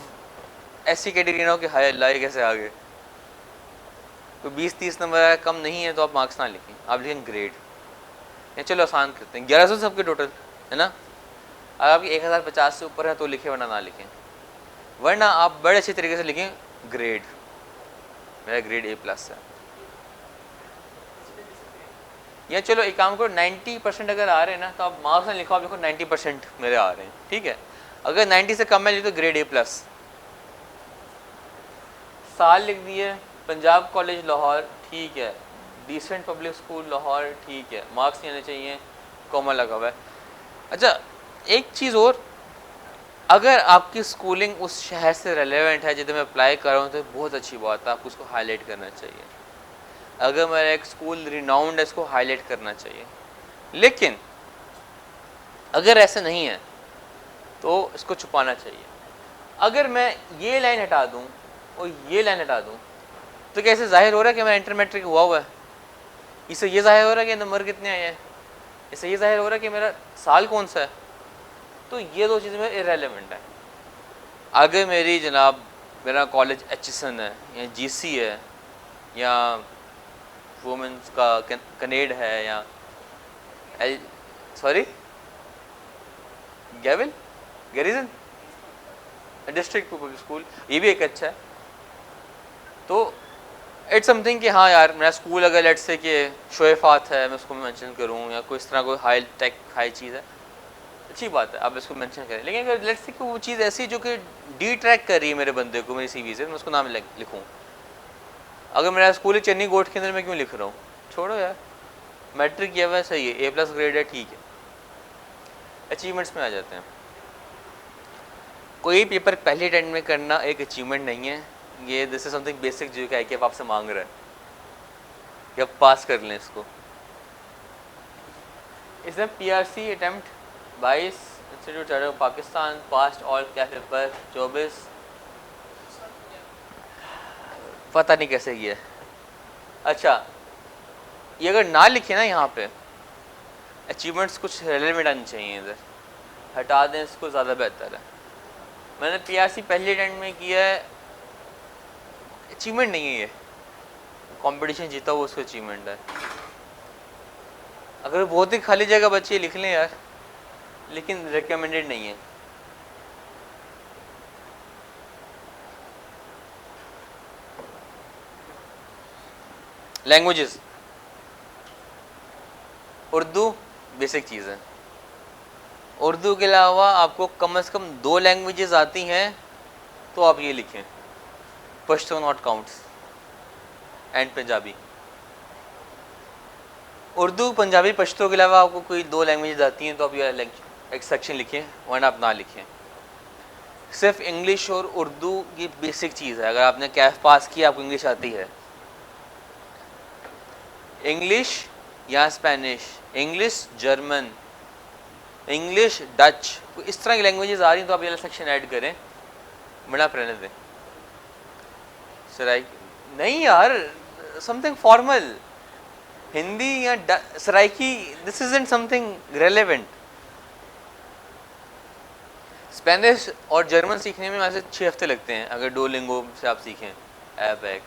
ऐसी कैटेगरी ना हो कि हाय अल्लाह कैसे आ गए, तो 20-30 नंबर आया कम नहीं है तो आप मार्क्स ना लिखें, आप लिखें ग्रेड। या चलो आसान करते हैं, 1100 सबके टोटल है ना, अगर आपकी 1050 से ऊपर है तो लिखें, वरना ना लिखें, वरना आप बड़े अच्छे तरीके से लिखें ग्रेड, मेरा ग्रेड A+ है। या चलो एक काम करो, 90% अगर आ रहे हैं ना तो आप मार्क्स ना लिखो, आप लिखो 90% मेरे आ रहे हैं, ठीक है। अगर 90 से कम है लिखो तो ग्रेड A+। साल लिख दिए, पंजाब कॉलेज लाहौर, ठीक है, डिसेंट पब्लिक स्कूल लाहौर, ठीक है, मार्क्स नहीं आने चाहिए, कॉमा लगा हुआ है। अच्छा एक चीज़ और, अगर आपकी स्कूलिंग उस शहर से रेलेवेंट है जिधर मैं अप्लाई कर रहा हूँ तो बहुत अच्छी बात है, आपको उसको हाईलाइट करना चाहिए। अगर मेरा एक स्कूल रिनाउंड है, इसको हाईलाइट करना चाहिए। लेकिन अगर ऐसा नहीं है तो इसको छुपाना चाहिए। अगर मैं ये लाइन हटा दूँ और ये लाइन हटा दूँ तो कैसे जाहिर हो रहा है कि मेरा इंटर मैट्रिक हुआ है, इससे ये जाहिर हो रहा है कि नंबर कितने आए हैं, इससे ये जाहिर हो रहा है कि मेरा साल कौन सा है, तो ये दो चीज़ें मेरे इरेलेवेंट है। अगर मेरी जनाब मेरा कॉलेज HSN है या GC है या वुमेंस का कनेड है या गैरिजन डिस्ट्रिक्ट पब्लिक स्कूल, ये भी एक अच्छा है, तो इट्स समथिंग कि हाँ यार मेरा स्कूल अगर लेट्स से कि शोएफात है, मैं उसको मेंशन करूँ, या कोई इस तरह कोई हाई चीज़ है, अच्छी बात है, आप इसको मेंशन करें। लेकिन अगर लेट्स से कि वो चीज़ ऐसी जो कि डिट्रैक्ट कर रही है मेरे बंदे को मेरी CV से, मैं उसको नाम लिखूँ। अगर मेरा स्कूल है चन्नी गोट के अंदर, मैं क्यों लिख रहा हूँ, छोड़ो यार, मैट्रिक किया हुआ है, सही है, A+ ग्रेड है, ठीक है। अचीवमेंट्स में आ जाते हैं। कोई पेपर पहले अटेम्प्ट में करना एक अचीवमेंट नहीं है, ये दिस इज समथिंग बेसिक जो कि IKF आपसे मांग रहा है कि आप पास कर लें इसको। इसमें PRC attempt 22 institute charter Pakistan, past all क्या पेपर 24, पता नहीं कैसे किया। अच्छा ये अगर ना लिखे ना यहाँ पे अचीवमेंट्स, कुछ रेलेवेंट आनी चाहिए, इधर हटा दें इसको, ज़्यादा बेहतर है। मैंने PRC पहले अटेम्प्ट में किया है, अचीवमेंट नहीं है ये, कंपटीशन जीता वो उसको अचीवमेंट है। अगर बहुत ही खाली जगह बच्चे लिख लें यार, लेकिन रिकमेंडेड नहीं है। लैंग्वेजेस, उर्दू बेसिक चीज़ है, उर्दू के अलावा आपको कम से कम 2 लैंग्वेजेस आती हैं तो आप ये लिखें, Pashto not counts and Punjabi. Urdu Punjabi Pashto के अलावा आपको कोई 2 लैंग्वेजेस आती हैं तो आप ये एक सेक्शन लिखें, वरना आप ना लिखें। सिर्फ इंग्लिश और उर्दू की बेसिक चीज़ है, अगर आपने कैफ पास किया आपको इंग्लिश आती है, इंग्लिश या Spanish, English German, English Dutch, इस तरह की लैंग्वेजेस आ रही हैं तो आप ये सेक्शन ऐड करें, बड़ा रहने दें। सराइकी नहीं यार, समथिंग फॉर्मल, हिंदी या Saraiki, this isn't something relevant. Spanish और जर्मन सीखने में वैसे 6 हफ्ते लगते हैं, अगर डुओलिंगो से आप सीखें ऐप है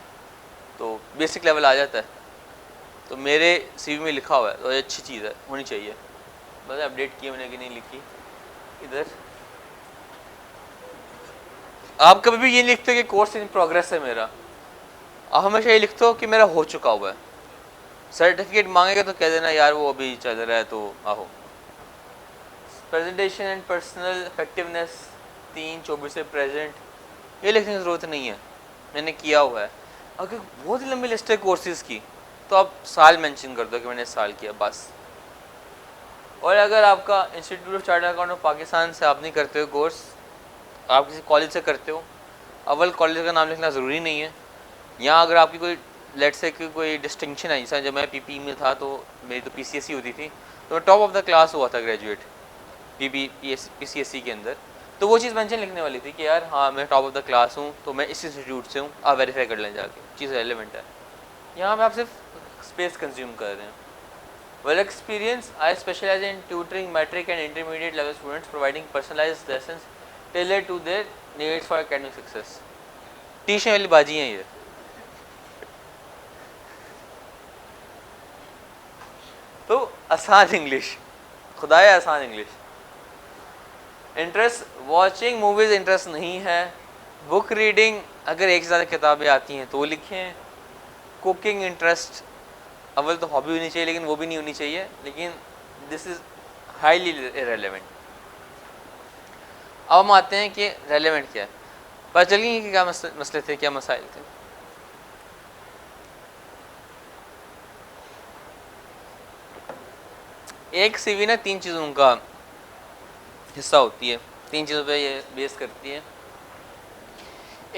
तो बेसिक लेवल आ जाता है। तो मेरे CV में लिखा हुआ है तो ये अच्छी चीज़ है, होनी चाहिए। बस अपडेट की मैंने कि नहीं लिखी। इधर आप कभी भी ये लिखते हो कि कोर्स इन प्रोग्रेस है मेरा, आप हमेशा ये लिखते हो कि मेरा हो चुका हुआ है। सर्टिफिकेट मांगेगा तो कह देना यार वो अभी चल रहा है तो आहो। प्रेजेंटेशन एंड पर्सनल इफेक्टिवनेस 3-24 से प्रेजेंट, ये लिखने की ज़रूरत नहीं है, मैंने किया हुआ है। अगर बहुत ही लंबी लिस्ट है कोर्सेज़ की तो आप साल मेंशन कर दो कि मैंने साल किया बस। और अगर आपका institute of chartered accountant of Pakistan से आप नहीं करते हो कोर्स, आप किसी कॉलेज से करते हो, अव्वल कॉलेज का नाम लिखना ज़रूरी नहीं है। या अगर आपकी कोई लेट से कोई डिस्टिंक्शन है, जैसा जब मैं PPE में था तो मेरी तो PCSE होती थी, तो मैं टॉप ऑफ द क्लास हुआ था ग्रेजुएट PCSE के अंदर, तो वो चीज़ मेंशन लिखने वाली थी कि यार हाँ मैं टॉप ऑफ द क्लास हूँ, तो मैं इस इंस्टीट्यूट से हूँ, आप वेरीफाई कर लें जाके, चीज़ रेलिवेंट है। यहाँ पे आप सिर्फ स्पेस कंज्यूम कर रहे हैं। Well experience, I specialize in tutoring matric and intermediate level students, providing personalized lessons tailored to their needs for academic success. Tuition वाली बाजी है ये। तो आसान इंग्लिश, खुदाया आसान English. Interest, watching movies interest नहीं है। बुक रीडिंग, अगर एक से ज़्यादा किताबें आती हैं तो लिखें। कुकिंग इंटरेस्ट, अव्वल तो हॉबी होनी चाहिए लेकिन वो भी नहीं होनी चाहिए, लेकिन दिस इज़ हाईली इरेलेवेंट। अब हम आते हैं कि रेलेवेंट क्या है। पता चलिए कि क्या मसले थे, क्या मसाइल थे। एक सीवी ना 3 चीज़ों का हिस्सा होती है, 3 चीज़ों पे ये बेस करती है।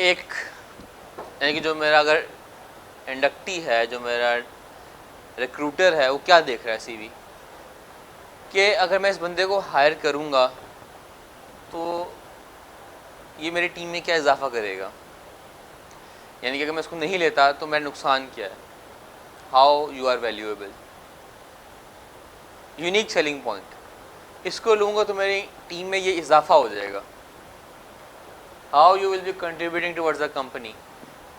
एक यानी कि जो मेरा अगर इंडक्टी है, जो मेरा रिक्रूटर है, वो क्या देख रहा है सीवी कि अगर मैं इस बंदे को हायर करूँगा तो ये मेरी टीम में क्या इजाफा करेगा, यानी कि अगर मैं इसको नहीं लेता तो मेरा नुकसान क्या है। How you are valuable, unique selling point, इसको लूँगा तो मेरी टीम में ये इजाफा हो जाएगा। How you will be contributing towards the company,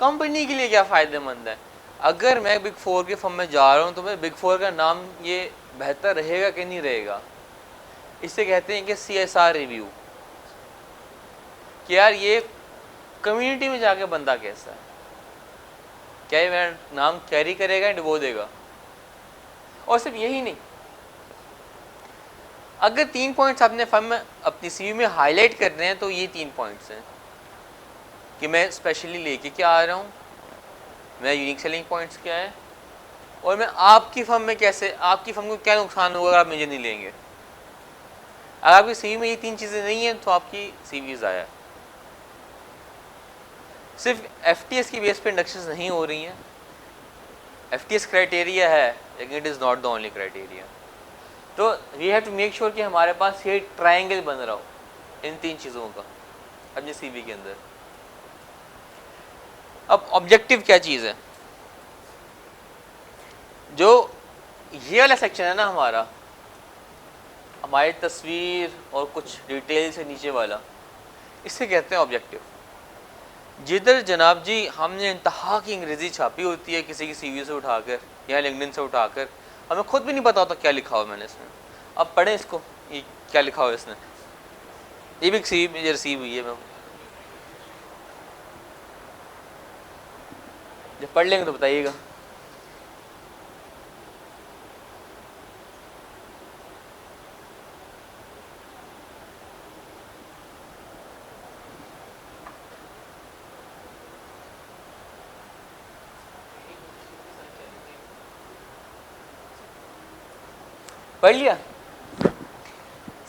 company के लिए क्या फ़ायदेमंद है। अगर मैं बिग 4 के फर्म में जा रहा हूँ तो मैं बिग 4 का नाम ये बेहतर रहेगा कि नहीं रहेगा। इसे कहते हैं कि CSR रिव्यू, कि यार ये कम्युनिटी में जाके बंदा कैसा है, क्या ये मेरा नाम कैरी करेगा, डुबो देगा। और सिर्फ यही नहीं, अगर 3 पॉइंट्स आपने फर्म में अपनी सीवी में हाईलाइट कर रहे हैं तो ये 3 पॉइंट्स हैं कि मैं स्पेशली लेके क्या आ रहा हूँ, मेरा यूनिक सेलिंग पॉइंट्स क्या है, और मैं आपकी फर्म में कैसे, आपकी फर्म को क्या नुकसान होगा अगर आप मुझे नहीं लेंगे। अगर आपकी सीवी में ये 3 चीज़ें नहीं हैं तो आपकी सीवी ज़ाया है। सिर्फ FTS की बेस पे इंडक्शंस नहीं हो रही हैं, FTS क्राइटेरिया है लेकिन it is not the only criteria. तो we have to make sure कि हमारे पास ये ट्रायंगल बन रहा हो इन 3 चीज़ों का अपनी सीवी के अंदर। अब ऑब्जेक्टिव क्या चीज़ है, जो ये वाला सेक्शन है ना हमारा, हमारी तस्वीर और कुछ डिटेल से नीचे वाला, इसे कहते हैं ऑब्जेक्टिव। जिधर जनाब जी हमने इंतहा की अंग्रेज़ी छापी होती है किसी की सीवी से उठाकर या लिंक्डइन से उठाकर, हमें खुद भी नहीं पता होता क्या लिखा हुआ मैंने इसमें। अब पढ़ें इसको, ये क्या लिखा हुआ है इसने, ये भी सीवी मुझे रिसीव हुई है, मैं जब पढ़ लेंगे तो बताइएगा। पढ़ लिया।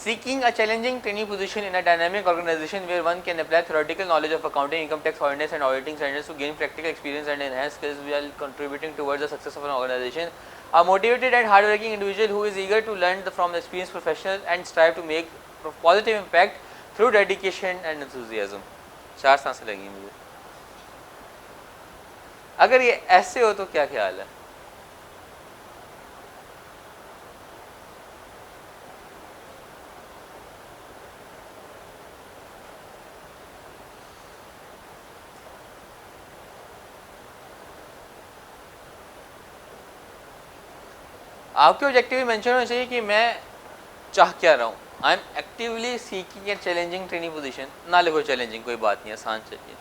Seeking a challenging trainee position in a dynamic organization where one can apply theoretical knowledge of accounting, income tax, auditors and auditing standards to gain practical experience and enhance skills while contributing towards the success of an organization. A motivated and hardworking individual who is eager to learn from the experienced professional and strive to make positive impact through dedication and enthusiasm. 4 सांसें लगी मुझे। अगर ये ऐसे हो तो क्या ख्याल है? आपके ऑब्जेक्टिव मेंशन होना चाहिए कि मैं चाह क्या रहा हूँ। I am actively seeking A challenging training position, ना लिखो चैलेंजिंग, कोई बात नहीं, आसान चाहिए।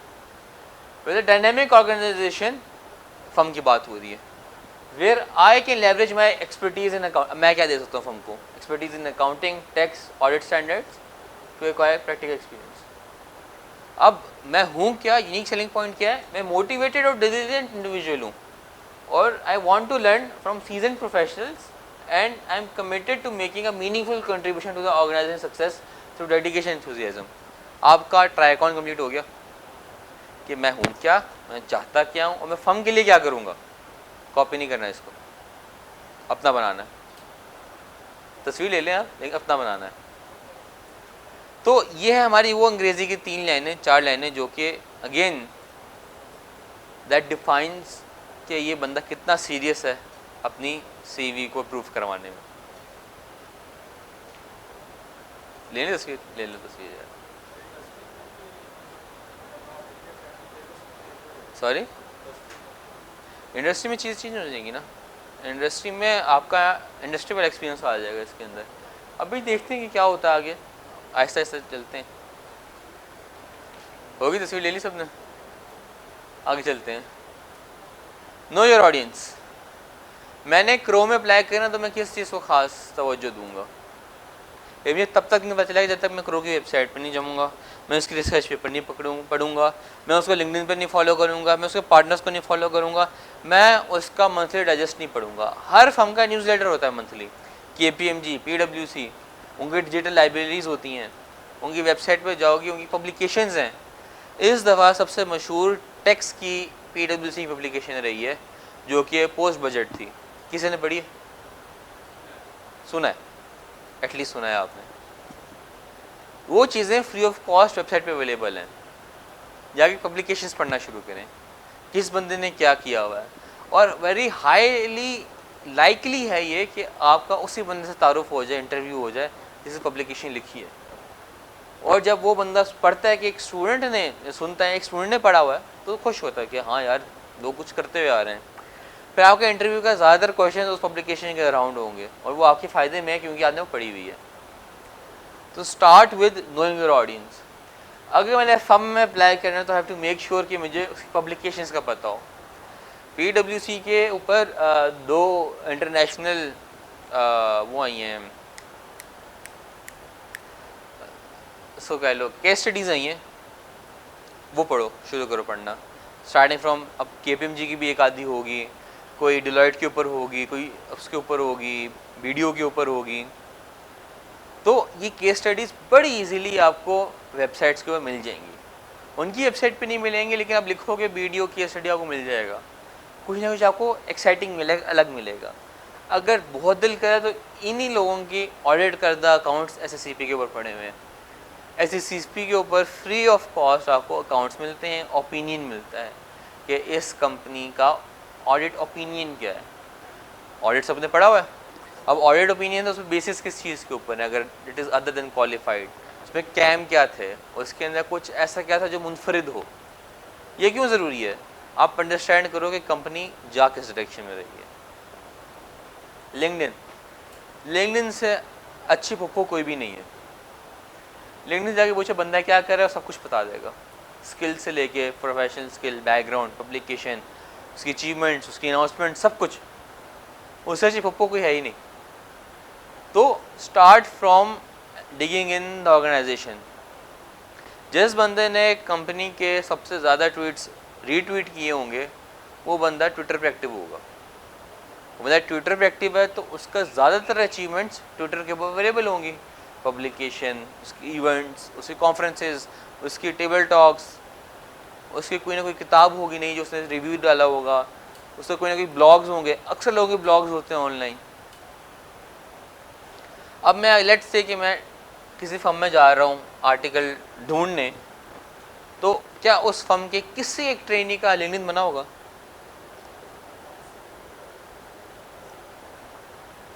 वैसे डायनेमिक ऑर्गेनाइजेशन फर्म की बात हो रही है, where I can leverage my expertise in account. मैं क्या दे सकता हूँ फर्म को? Expertise in accounting, tax, audit standards to acquire practical experience. अब मैं हूँ क्या, यूनिक सेलिंग पॉइंट क्या है? मैं मोटिवेटेड और डिलिजेंट इंडिविजुअल हूँ और I want to learn from seasoned professionals and I am committed to making a meaningful contribution to the organization's success through dedication and enthusiasm. आपका ट्राइकॉन कंप्लीट हो गया कि मैं हूँ क्या, मैं चाहता क्या हूँ और मैं फर्म के लिए क्या करूँगा। कॉपी नहीं करना है, इसको अपना बनाना है। तस्वीर ले लें आप, लेकिन अपना बनाना है। तो ये है हमारी वो अंग्रेजी की 3 लाइनें 4 लाइनें जो कि अगेन दैट डिफाइंस कि ये बंदा कितना सीरियस है अपनी सीवी को प्रूफ करवाने में। ले लो तस्वीर यार। सॉरी, इंडस्ट्री में चीज़ चेंज हो जाएगी ना। इंडस्ट्री में आपका इंडस्ट्री वाला एक्सपीरियंस आ जाएगा इसके अंदर। अभी देखते हैं कि क्या होता है आगे, आहिस्ता आहिस्ता चलते हैं। होगी तस्वीर, ले ली सबने, आगे चलते हैं। No your audience. मैंने क्रोम में अप्लाई करना तो मैं किस चीज़ को खास तवज्जो दूंगा, ये मुझे तब तक नहीं पता चलेगा जब तक मैं क्रो की वेबसाइट पर नहीं जाऊँगा, मैं उसकी रिसर्च पेपर नहीं पढ़ूंगा, मैं उसको लिंक्डइन पर नहीं फॉलो करूँगा, मैं उसके पार्टनर्स को नहीं फॉलो करूँगा, मैं उसका मंथली डाइजेस्ट नहीं पढ़ूंगा। हर फर्म का न्यूज़लेटर होता है मंथली, KPMG, PwC, उनकी डिजिटल लाइब्रेरीज़ होती हैं, उनकी वेबसाइट पर जाओगी, उनकी पब्लिकेशंस हैं। इस दफ़ा सबसे मशहूर टेक्स की PwC की पब्लिकेशन रही है जो कि पोस्ट बजट थी। किसी ने पढ़ी? सुना है, एटलीस्ट सुना है आपने। वो चीज़ें फ्री ऑफ कॉस्ट वेबसाइट पे अवेलेबल हैं, जाके पब्लिकेशंस पढ़ना शुरू करें, किस बंदे ने क्या किया हुआ है। और वेरी हाईली लाइकली है ये कि आपका उसी बंदे से तारुफ हो जाए, इंटरव्यू हो जाए जिसने पब्लिकेशन लिखी है। और जब वो बंदा पढ़ता है कि एक स्टूडेंट ने, सुनता है एक स्टूडेंट ने पढ़ा हुआ है, तो खुश होता है कि हाँ यार लोग कुछ करते हुए आ रहे हैं। फिर आपके इंटरव्यू का ज़्यादातर क्वेश्चन उस पब्लिकेशन के अराउंड होंगे और वो आपके फ़ायदे में है क्योंकि आपने वो पढ़ी हुई है। तो start with knowing your audience. अगर मैंने फर्म में अप्लाई करना है तो हैव टू मेक श्योर कि मुझे उसकी पब्लिकेशंस का पता हो। PwC के ऊपर 2 इंटरनेशनल वो आई हैं, सो कह लो केस स्टडीज़ आई हैं, वो पढ़ो, शुरू करो पढ़ना। स्टार्टिंग फ्रॉम, अब KPMG की भी एक आधी होगी, कोई डिलॉयट के ऊपर होगी, कोई उसके ऊपर होगी, वीडियो के ऊपर होगी। तो ये केस स्टडीज़ बड़ी इजीली आपको वेबसाइट्स के ऊपर मिल जाएंगी। उनकी वेबसाइट पे नहीं मिलेंगे, लेकिन आप लिखोगे वीडियो केस स्टडी आपको मिल जाएगा। कुछ ना कुछ आपको एक्साइटिंग मिलेगा, अलग मिलेगा। अगर बहुत दिल करे तो इन्हीं लोगों की ऑडिट करदा अकाउंट्स SSCP के ऊपर पड़े हुए हैं। SSCP के ऊपर फ्री ऑफ कॉस्ट आपको अकाउंट्स मिलते हैं, ओपिनियन मिलता है कि इस कंपनी का ऑडिट ओपिनियन क्या है। ऑडिट सबने पढ़ा हुआ है। अब ऑडिट ओपिनियन तो उसमें बेसिस किस चीज़ के ऊपर है, अगर it is other than qualified, उसमें कैम क्या थे, उसके अंदर कुछ ऐसा क्या था जो मुनफरिद हो। ये क्यों ज़रूरी है? आप अंडरस्टैंड करो कि कंपनी जा किस डायरेक्शन में रही है। लिंक्डइन से अच्छी पुप्पो कोई भी नहीं है। लिंक्डइन जाके पूछे बंदा क्या कर रहा है, सब कुछ बता देगा, स्किल से लेके प्रोफेशनल स्किल, बैकग्राउंड, पब्लिकेशन, उसकी अचीवमेंट्स, उसकी अनाउंसमेंट, सब कुछ। उससे अच्छी पुप्पो कोई है ही नहीं। तो start from digging in the organization. जिस बंदे ने कंपनी के सबसे ज़्यादा ट्वीट्स रीट्वीट किए होंगे वो बंदा ट्विटर पे एक्टिव होगा। वो बंदा ट्विटर पे एक्टिव है तो उसका ज़्यादातर अचीवमेंट्स ट्विटर के ऊपर अवेलेबल होंगी, पब्लिकेशन, उसकी इवेंट्स, उसकी कॉन्फ्रेंसेस, उसकी टेबल टॉक्स, उसकी कोई ना कोई किताब होगी नहीं जो उसने रिव्यू डाला होगा, उसके कोई ना कोई ब्लॉग्स होंगे। अक्सर लोगों के ब्लॉग्स होते हैं ऑनलाइन। अब मैं लेट्स से कि मैं किसी फर्म में जा रहा हूँ आर्टिकल ढूंढने, तो क्या उस फर्म के किसी एक ट्रेनी का लिंक्डइन बना होगा?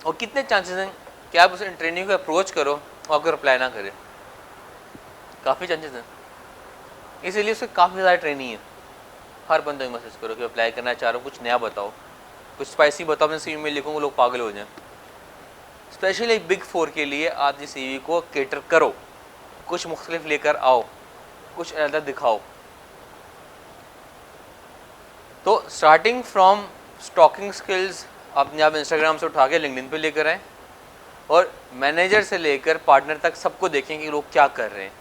और कितने चांसेस हैं कि आप उस ट्रेनी को अप्रोच करो और आपको रिप्लाई ना करे? काफ़ी चांसेस हैं। इसीलिए उसके काफ़ी ज़्यादा ट्रेनी है। हर बंदे को मैसेज करो कि अप्लाई करना चाह रहा हूँ, कुछ नया बताओ, कुछ स्पाइसी बताओ, मैं CV में लिखूँगा लोग पागल हो जाएं। स्पेशली Big 4 के लिए आप इस CV को केटर करो, कुछ मुख्तलिफ लेकर आओ, कुछ अलग दिखाओ। तो स्टार्टिंग फ्रॉम स्टॉकिंग स्किल्स अपने आप इंस्टाग्राम से उठा के लिंक्डइन पे लेकर आएँ और मैनेजर से लेकर पार्टनर तक सबको देखें कि लोग क्या कर रहे हैं।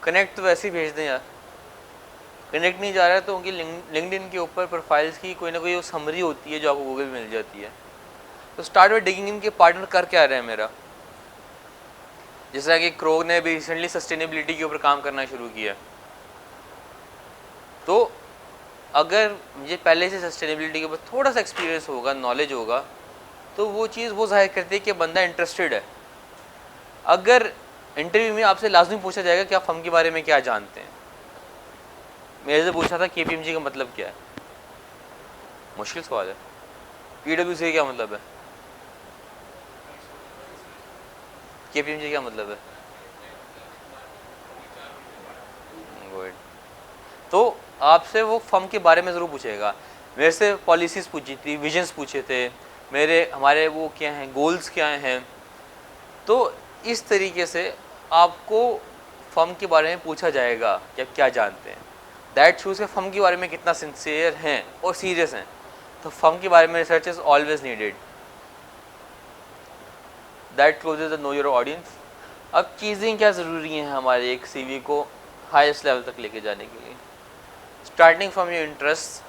कनेक्ट तो वैसे ही भेज दें यार। कनेक्ट नहीं जा रहा है तो उनकी लिंक्डइन के ऊपर प्रोफाइल्स की कोई ना कोई समरी होती है जो आपको गूगल में मिल जाती है। तो स्टार्ट विद डिगिंग इन के पार्टनर कर क्या रहे हैं मेरा। जैसा कि क्रो ने भी रिसेंटली सस्टेनेबिलिटी के ऊपर काम करना शुरू किया, तो अगर मुझे पहले से सस्टेनेबिलिटी के ऊपर थोड़ा सा एक्सपीरियंस होगा, नॉलेज होगा, तो वो चीज़ वो जाहिर करती है कि बंदा इंटरेस्टेड है। अगर इंटरव्यू में आपसे लाजमी पूछा जाएगा कि आप फर्म के बारे में क्या जानते हैं। मेरे से पूछा था KPMG का मतलब क्या है, मुश्किल सवाल है। PwC का क्या मतलब है, KPMG क्या मतलब है। गुड। तो आपसे वो फर्म के बारे में ज़रूर पूछेगा। मेरे से पॉलिसीज़ पूछी थी, विजन्स पूछे थे, हमारे वो क्या हैं, गोल्स क्या हैं। तो इस तरीके से आपको फर्म के बारे में पूछा जाएगा कि आप क्या जानते हैं। दैट शोज़ के फर्म के बारे में कितना सिंसियर हैं और सीरियस हैं। तो फर्म के बारे में research is always needed. That closes the know your audience. अब चीज़ें क्या ज़रूरी हैं हमारे एक CV को हाईएस्ट लेवल तक लेके जाने के लिए। स्टार्टिंग फ्रॉम योर इंटरेस्ट,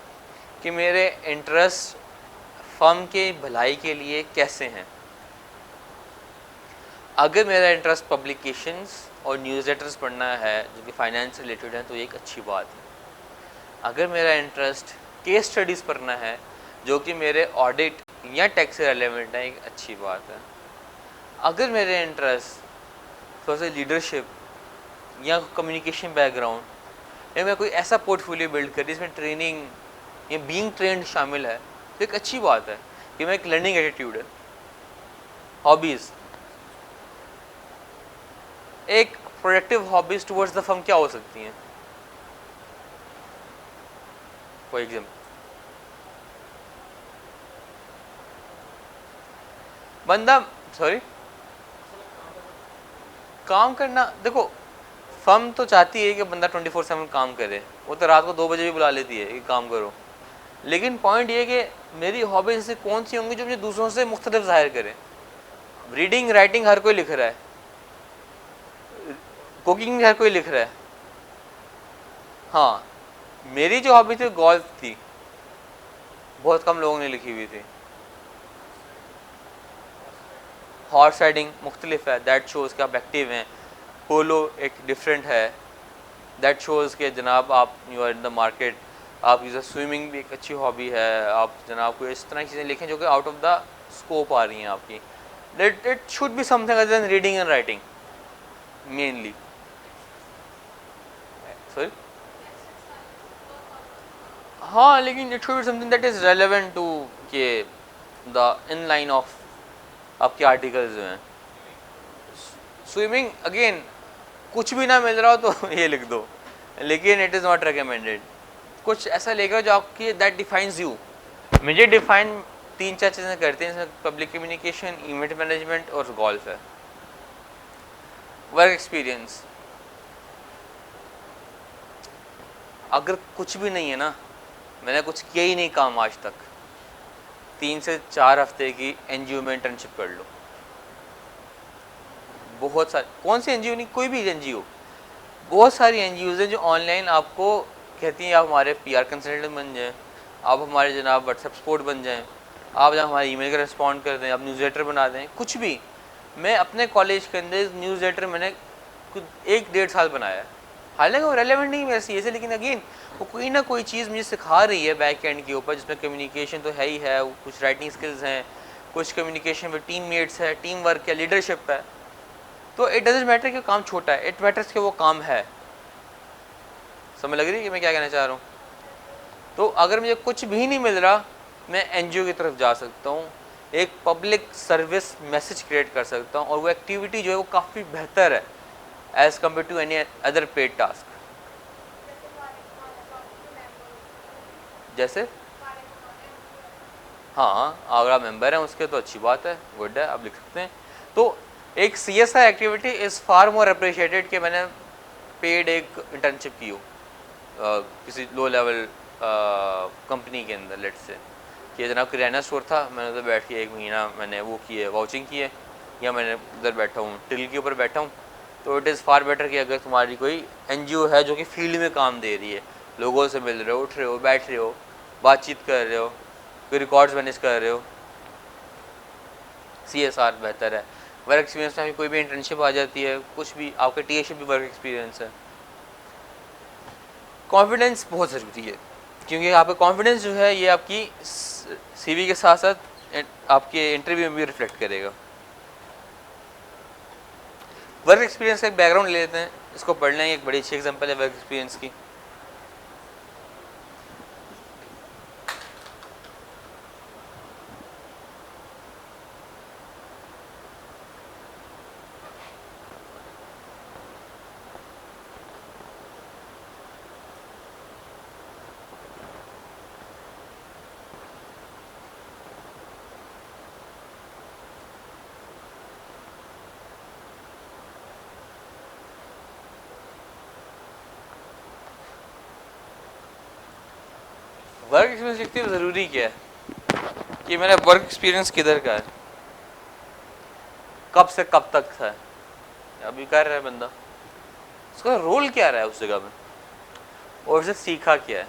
कि मेरे इंटरेस्ट फर्म के भलाई के लिए कैसे हैं। अगर मेरा इंटरेस्ट पब्लिकेशंस और न्यूज़लेटर्स पढ़ना है जो कि फाइनेंस रिलेटेड हैं तो एक अच्छी बात है। अगर मेरा इंटरेस्ट केस स्टडीज़ पढ़ना है जो कि मेरे ऑडिट या टैक्स से रेलेवेंट है, एक अच्छी बात है। अगर मेरे इंटरेस्ट थोड़ा सा लीडरशिप या कम्युनिकेशन बैकग्राउंड या मैं कोई ऐसा पोर्टफोलियो बिल्ड कर जिसमें ट्रेनिंग या बीइंग ट्रेंड शामिल है तो एक अच्छी बात है कि मैं एक लर्निंग एटीट्यूड है। हॉबीज़, एक productive hobbies towards the firm क्या हो सकती हैं। फॉर एग्जाम्पल बंदा काम करना, देखो फर्म तो चाहती है कि बंदा 24/7 काम करे। वो तो रात को 2 बजे भी बुला लेती है कि काम करो। लेकिन पॉइंट ये कि मेरी हॉबीज ऐसे कौन सी होंगी जो मुझे दूसरों से मुख्तलिफ जाहिर करें। रीडिंग राइटिंग हर कोई लिख रहा है, कुकिंग हर कोई लिख रहा है। हाँ, मेरी जो हॉबी थी गोल्फ थी, बहुत कम लोगों ने लिखी हुई थी। हॉर्स राइडिंग मुख्तलिफ है, दैट शोज़ कि आप एक्टिव हैं। पोलो एक डिफरेंट है, दैट शोज़ के जनाब आप you are in the market. आप जैसे स्विमिंग भी एक अच्छी हॉबी है। आप जनाब को इस तरह की चीज़ें लिखें जो कि आउट ऑफ द स्कोप आ रही हैं आपकी। It should be something other than reading and writing mainly. Sorry, हाँ, लेकिन it should be something that is relevant to के द इन लाइन ऑफ आपके आर्टिकल्स जो हैं। स्विमिंग अगेन कुछ भी ना मिल रहा हो तो ये लिख दो, लेकिन इट इज़ नॉट रिकमेंडेड। कुछ ऐसा लेकर जो आपकी दैट डिफाइंस यू। मुझे डिफाइन 3-4 चीज़ें करते हैं, इसमें पब्लिक कम्युनिकेशन, इवेंट मैनेजमेंट और गोल्फ है। वर्क एक्सपीरियंस, अगर कुछ भी नहीं है ना, मैंने कुछ किया ही नहीं काम आज तक, 3 से 4 हफ्ते की NGO में इंटर्नशिप कर लो। बहुत सारी, कौन सी NGO नहीं, कोई भी NGO, बहुत सारी NGOs हैं जो ऑनलाइन आपको कहती हैं आप हमारे PR कंसल्टेंट बन जाएं, आप हमारे जनाब व्हाट्सएप सपोर्ट बन जाएं, आप जब हमारे ईमेल का रिस्पॉन्ड कर दें, आप न्यूज़लेटर बना दें, कुछ भी। मैं अपने कॉलेज के अंदर न्यूज़लेटर मैंने कुछ 1-1.5 साल बनाया है। हालांकि वो रेलेवेंट नहीं मेरे से, लेकिन अगेन वो कोई ना कोई चीज़ मुझे सिखा रही है बैक एंड के ऊपर, जिसमें कम्युनिकेशन तो है ही है, कुछ राइटिंग स्किल्स हैं, कुछ कम्युनिकेशन में टीम मेट्स है, टीम वर्क है, लीडरशिप है। तो इट डजेंट मैटर कि काम छोटा है, इट मैटर्स कि वो काम है। समझ लग रही है कि मैं क्या कहना चाह रहा हूँ। तो अगर मुझे कुछ भी नहीं मिल रहा, मैं NGO की तरफ जा सकता हूँ, एक पब्लिक सर्विस मैसेज क्रिएट कर सकता हूँ, और वो एक्टिविटी जो है वो काफ़ी बेहतर है as compare to any other paid task. जैसे हाँ, अगर आप मेंबर हैं उसके तो अच्छी बात है, गुड है, आप लिख सकते हैं। तो एक CSR activity is far more appreciated कि मैंने पेड एक इंटर्नशिप की हो किसी लो लेवल कंपनी के अंदर, लेट्स से कि जनाब किराना स्टोर था, मैंने उधर बैठ के 1 महीना मैंने वो की है, वाउचिंग की है, या मैंने उधर बैठा हूँ, टिल के ऊपर बैठा हूँ। तो इट इज़ फार बेटर कि अगर तुम्हारी कोई NGO है जो कि फील्ड में काम दे रही है, लोगों से मिल रहे हो, उठ रहे हो, बैठ रहे हो, बातचीत कर रहे हो, कोई रिकॉर्ड्स मैनेज कर रहे हो, CSR बेहतर है। वर्क एक्सपीरियंस में कोई भी इंटर्नशिप आ जाती है, कुछ भी, आपका TAship भी वर्क एक्सपीरियंस है। कॉन्फिडेंस बहुत ज़रूरी है, क्योंकि आपका कॉन्फिडेंस जो है ये आपकी CV के साथ साथ आपके इंटरव्यू में भी रिफ्लेक्ट करेगा। वर्क एक्सपीरियंस का एक बैकग्राउंड ले लेते हैं, इसको पढ़ लें, एक बड़ी अच्छी एग्जांपल है वर्क एक्सपीरियंस की। वर्क एक्सपीरियंस लिखते हुए ज़रूरी क्या है कि मेरा वर्क एक्सपीरियंस किधर का है, कब से कब तक था, अभी कर रहा है बंदा, उसका रोल क्या रहा है उस जगह में, और उसे सीखा क्या है।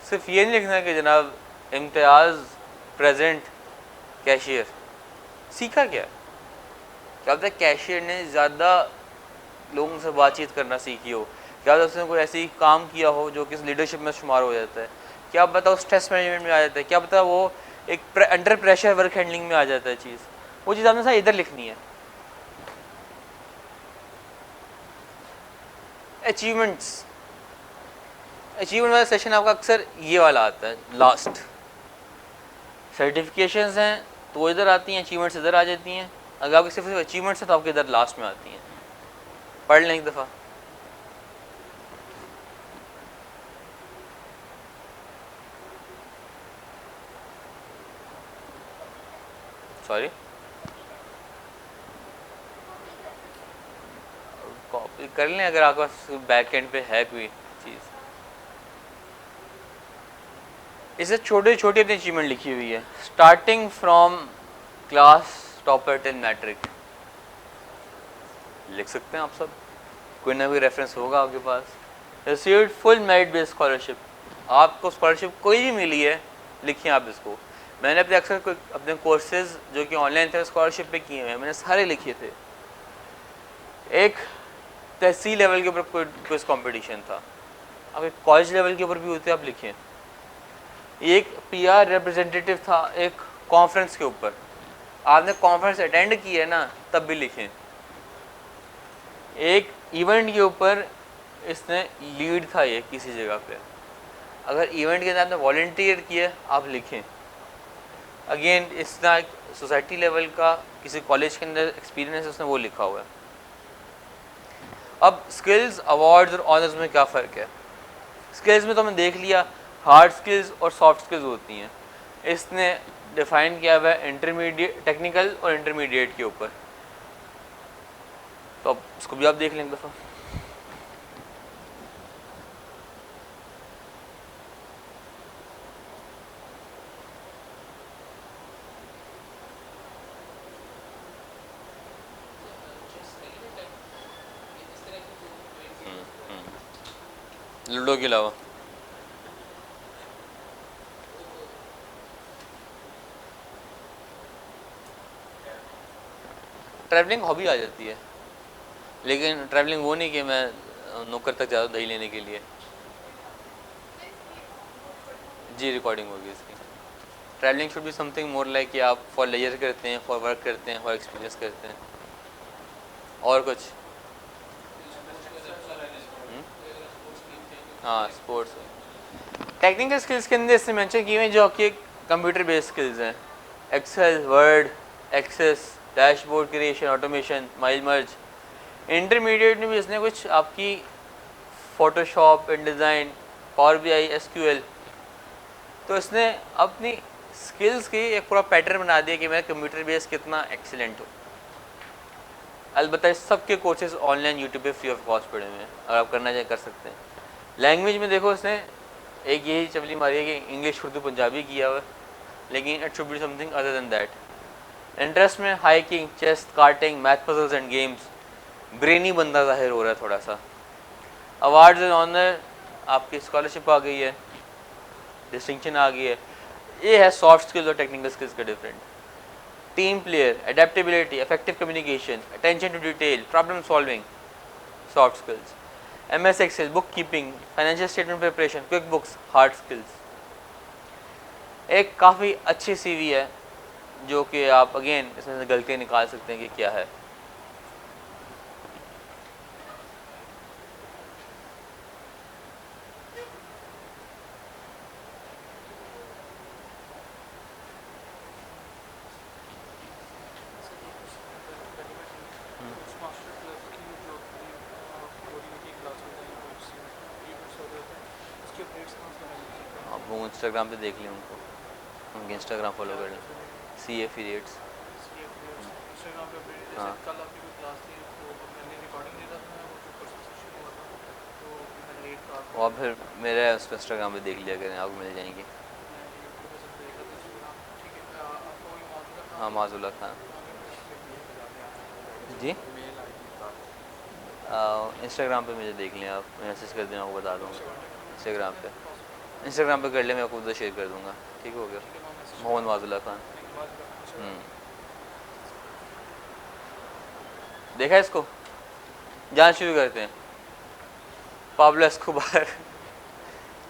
सिर्फ ये नहीं लिखना है कि जनाब इम्तियाज़ प्रेजेंट कैशियर, सीखा क्या है। क्या पता कैशियर ने ज़्यादा लोगों से बातचीत करना सीखी हो, क्या पता उसने कोई ऐसी काम किया हो जो कि लीडरशिप में शुमार हो जाता है, क्या पता वो स्ट्रेस मैनेजमेंट में आ जाता है, क्या पता वो एक अंडर प्रेशर वर्क हैंडलिंग में आ जाता है चीज़, वो चीज़ आपने साथ इधर लिखनी है। अचीवमेंट्स, अचीवमेंट वाला सेशन आपका अक्सर ये वाला आता है लास्ट। सर्टिफिकेशंस हैं तो वो इधर आती हैं, अचीवमेंट्स इधर आ जाती हैं। अगर आपकी सिर्फ अचीवमेंट्स हैं तो आपके इधर लास्ट में आती हैं। पढ़ लें एक दफ़ा। सॉरी, कॉपी कर लें अगर आपके पास बैक एंड पे है कोई चीज़। इसे छोटी छोटी अपनी अचीवमेंट लिखी हुई है, starting from class topper till matric, लिख सकते हैं आप सब, कोई ना कोई रेफरेंस होगा आपके पास। Received full merit based scholarship, आपको स्कॉलरशिप कोई भी मिली है, लिखिए आप इसको। मैंने अपने अक्सर अपने कोर्सेज जो कि ऑनलाइन थे स्कॉलरशिप पे किए हुए हैं, मैंने सारे लिखे थे। एक तहसील लेवल के ऊपर कोई कंपटीशन था, अब एक कॉलेज लेवल के ऊपर भी होते आप लिखें। एक पीआर रिप्रेजेंटेटिव था एक कॉन्फ्रेंस के ऊपर, आपने कॉन्फ्रेंस अटेंड की है ना, तब भी लिखें। एक इवेंट के ऊपर इसने लीड था ये किसी जगह पे, अगर इवेंट के अंदर आपने वॉलंटियर किया आप लिखें। अगेन इसका सोसाइटी लेवल का किसी कॉलेज के अंदर एक्सपीरियंस उसने वो लिखा हुआ है। अब स्किल्स, अवार्ड्स और ऑनर्स में क्या फ़र्क है। स्किल्स में तो हमने देख लिया हार्ड स्किल्स और सॉफ्ट स्किल्स होती हैं, इसने डिफाइन किया हुआ है इंटरमीडिएट, टेक्निकल और इंटरमीडिएट के ऊपर, तो अब उसको भी आप देख लें एक दफ़ा। लूडो के अलावा ट्रैवलिंग हॉबी आ जाती है, लेकिन ट्रैवलिंग वो नहीं कि मैं नौकर तक ज़्यादा दही लेने के लिए। जी रिकॉर्डिंग होगी इसकी। Travelling should be something more like कि आप फॉर लेजर करते हैं, फॉर वर्क करते हैं, फॉर एक्सपीरियंस करते हैं, और कुछ। हाँ स्पोर्ट्स। टेक्निकल स्किल्स के अंदर इससे मेंशन किए हुए जो आपके कंप्यूटर बेस्ड स्किल्स हैं, Excel, Word, Access, dashboard creation, automation, mail merge. Intermediate में भी इसने कुछ आपकी Photoshop, InDesign, Power BI, SQL, तो इसने अपनी स्किल्स की एक पूरा पैटर्न बना दिया कि मैं कंप्यूटर बेस कितना एक्सीलेंट हूँ। अलबत्ता इस सब के कोर्सेज ऑनलाइन यूट्यूब पे फ्री ऑफ कॉस्ट पड़े हुए हैं, अगर आप करना चाहें कर सकते हैं। लैंग्वेज में देखो इसने एक यही चवली मारी है कि इंग्लिश, उर्दू, पंजाबी किया हुआ है, लेकिन it should be something other than that. Interest में hiking, chess, karting, math puzzles and games, brainy बंदा जाहिर हो रहा है थोड़ा सा। अवार्ड्स एंड ऑनर, आपकी स्कॉलरशिप आ गई है, डिस्टिंक्शन आ गई है। ये है सॉफ्ट स्किल्स और टेक्निकल स्किल्स का different. Team player, adaptability, effective communication, attention to detail, problem solving, soft skills. MS Excel, book keeping, financial statement preparation, quick books, hard skills. एक काफ़ी अच्छी CV है जो कि आप अगेन इसमें से गलतियाँ निकाल सकते हैं कि क्या है। आप वो इंस्टाग्राम पे देख लें उनको, उनके इंस्टाग्राम फॉलो कर लें, सी एफिलिएट्स। हाँ और फिर मेरे उस इंस्टाग्राम पे देख लिया करें, आपको मिल जाएंगे। हाँ माजुल्ला खान जी, इंस्टाग्राम पे मुझे देख लें आप, मैसेज कर देना, आपको बता दूँगा इंस्टाग्राम पे। इंस्टाग्राम पे कर ले, मैं आपको उधर शेयर कर दूँगा। ठीक हो गया, मोहम्मद माजुल्ला खान। देखा इसको, जान शुरू करते हैं। पाब्लो एस्कोबार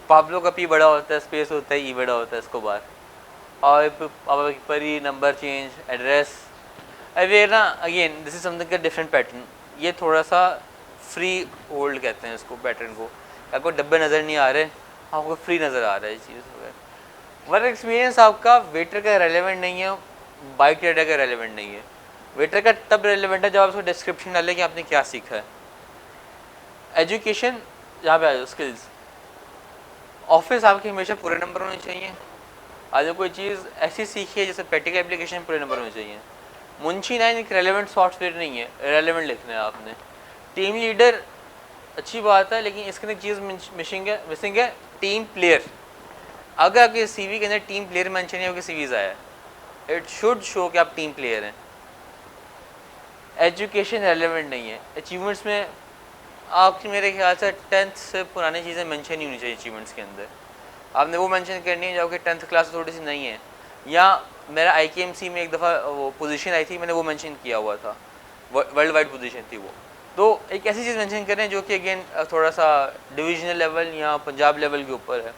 पाब्लो का पी बड़ा होता है, स्पेस होता है, ई बड़ा होता है, एस्कोबार। और परी नंबर चेंज एड्रेस अवे ना, अगेन दिस इज समथिंग का डिफरेंट पैटर्न। ये थोड़ा सा फ्री होल्ड कहते हैं इसको, पैटर्न को। आपको डब्बे नज़र नहीं आ रहे, आपको फ्री नज़र आ रहा है ये चीज़ वगैरह। वर्क एक्सपीरियंस आपका वेटर का रेलेवेंट नहीं है, बाइक राइडर का रेलेवेंट नहीं है। वेटर का तब रेलेवेंट है जब आप उसको डिस्क्रिप्शन डालें कि आपने क्या सीखा है। एजुकेशन जहाँ पे आ जाओ, स्किल्स। ऑफिस आपके हमेशा पूरे नंबर होने चाहिए। आज कोई चीज़ ऐसी सीखी है जैसे प्रैक्टिकल एप्लीकेशन, पूरे नंबर होने चाहिए। मुंशी 9 एक रेलेवेंट सॉफ्टवेयर नहीं है, रेलेवेंट लिखना है आपने। टीम लीडर अच्छी बात है, लेकिन इसके अंदर चीज़ मिसिंग है, टीम प्लेयर। अगर आपके सीवी के अंदर टीम प्लेयर मेंशन है, आपके सीवीज आया है, इट शुड शो कि आप टीम प्लेयर हैं। एजुकेशन रेलेवेंट नहीं है। अचीवमेंट्स में आपकी मेरे ख्याल से 10th से पुरानी चीज़ें मेंशन ही होनी चाहिए अचीवमेंट्स के अंदर। आपने वो मेंशन करनी है जो कि 10th क्लास थोड़ी सी नहीं है। या मेरा IKMC में एक दफ़ा वो पोजीशन आई थी, मैंने वो मेंशन किया हुआ था, वर्ल्ड वाइड पोजीशन थी वो। तो एक ऐसी चीज़ मेंशन करें जो कि अगेन थोड़ा सा डिविजनल लेवल या पंजाब लेवल के ऊपर है।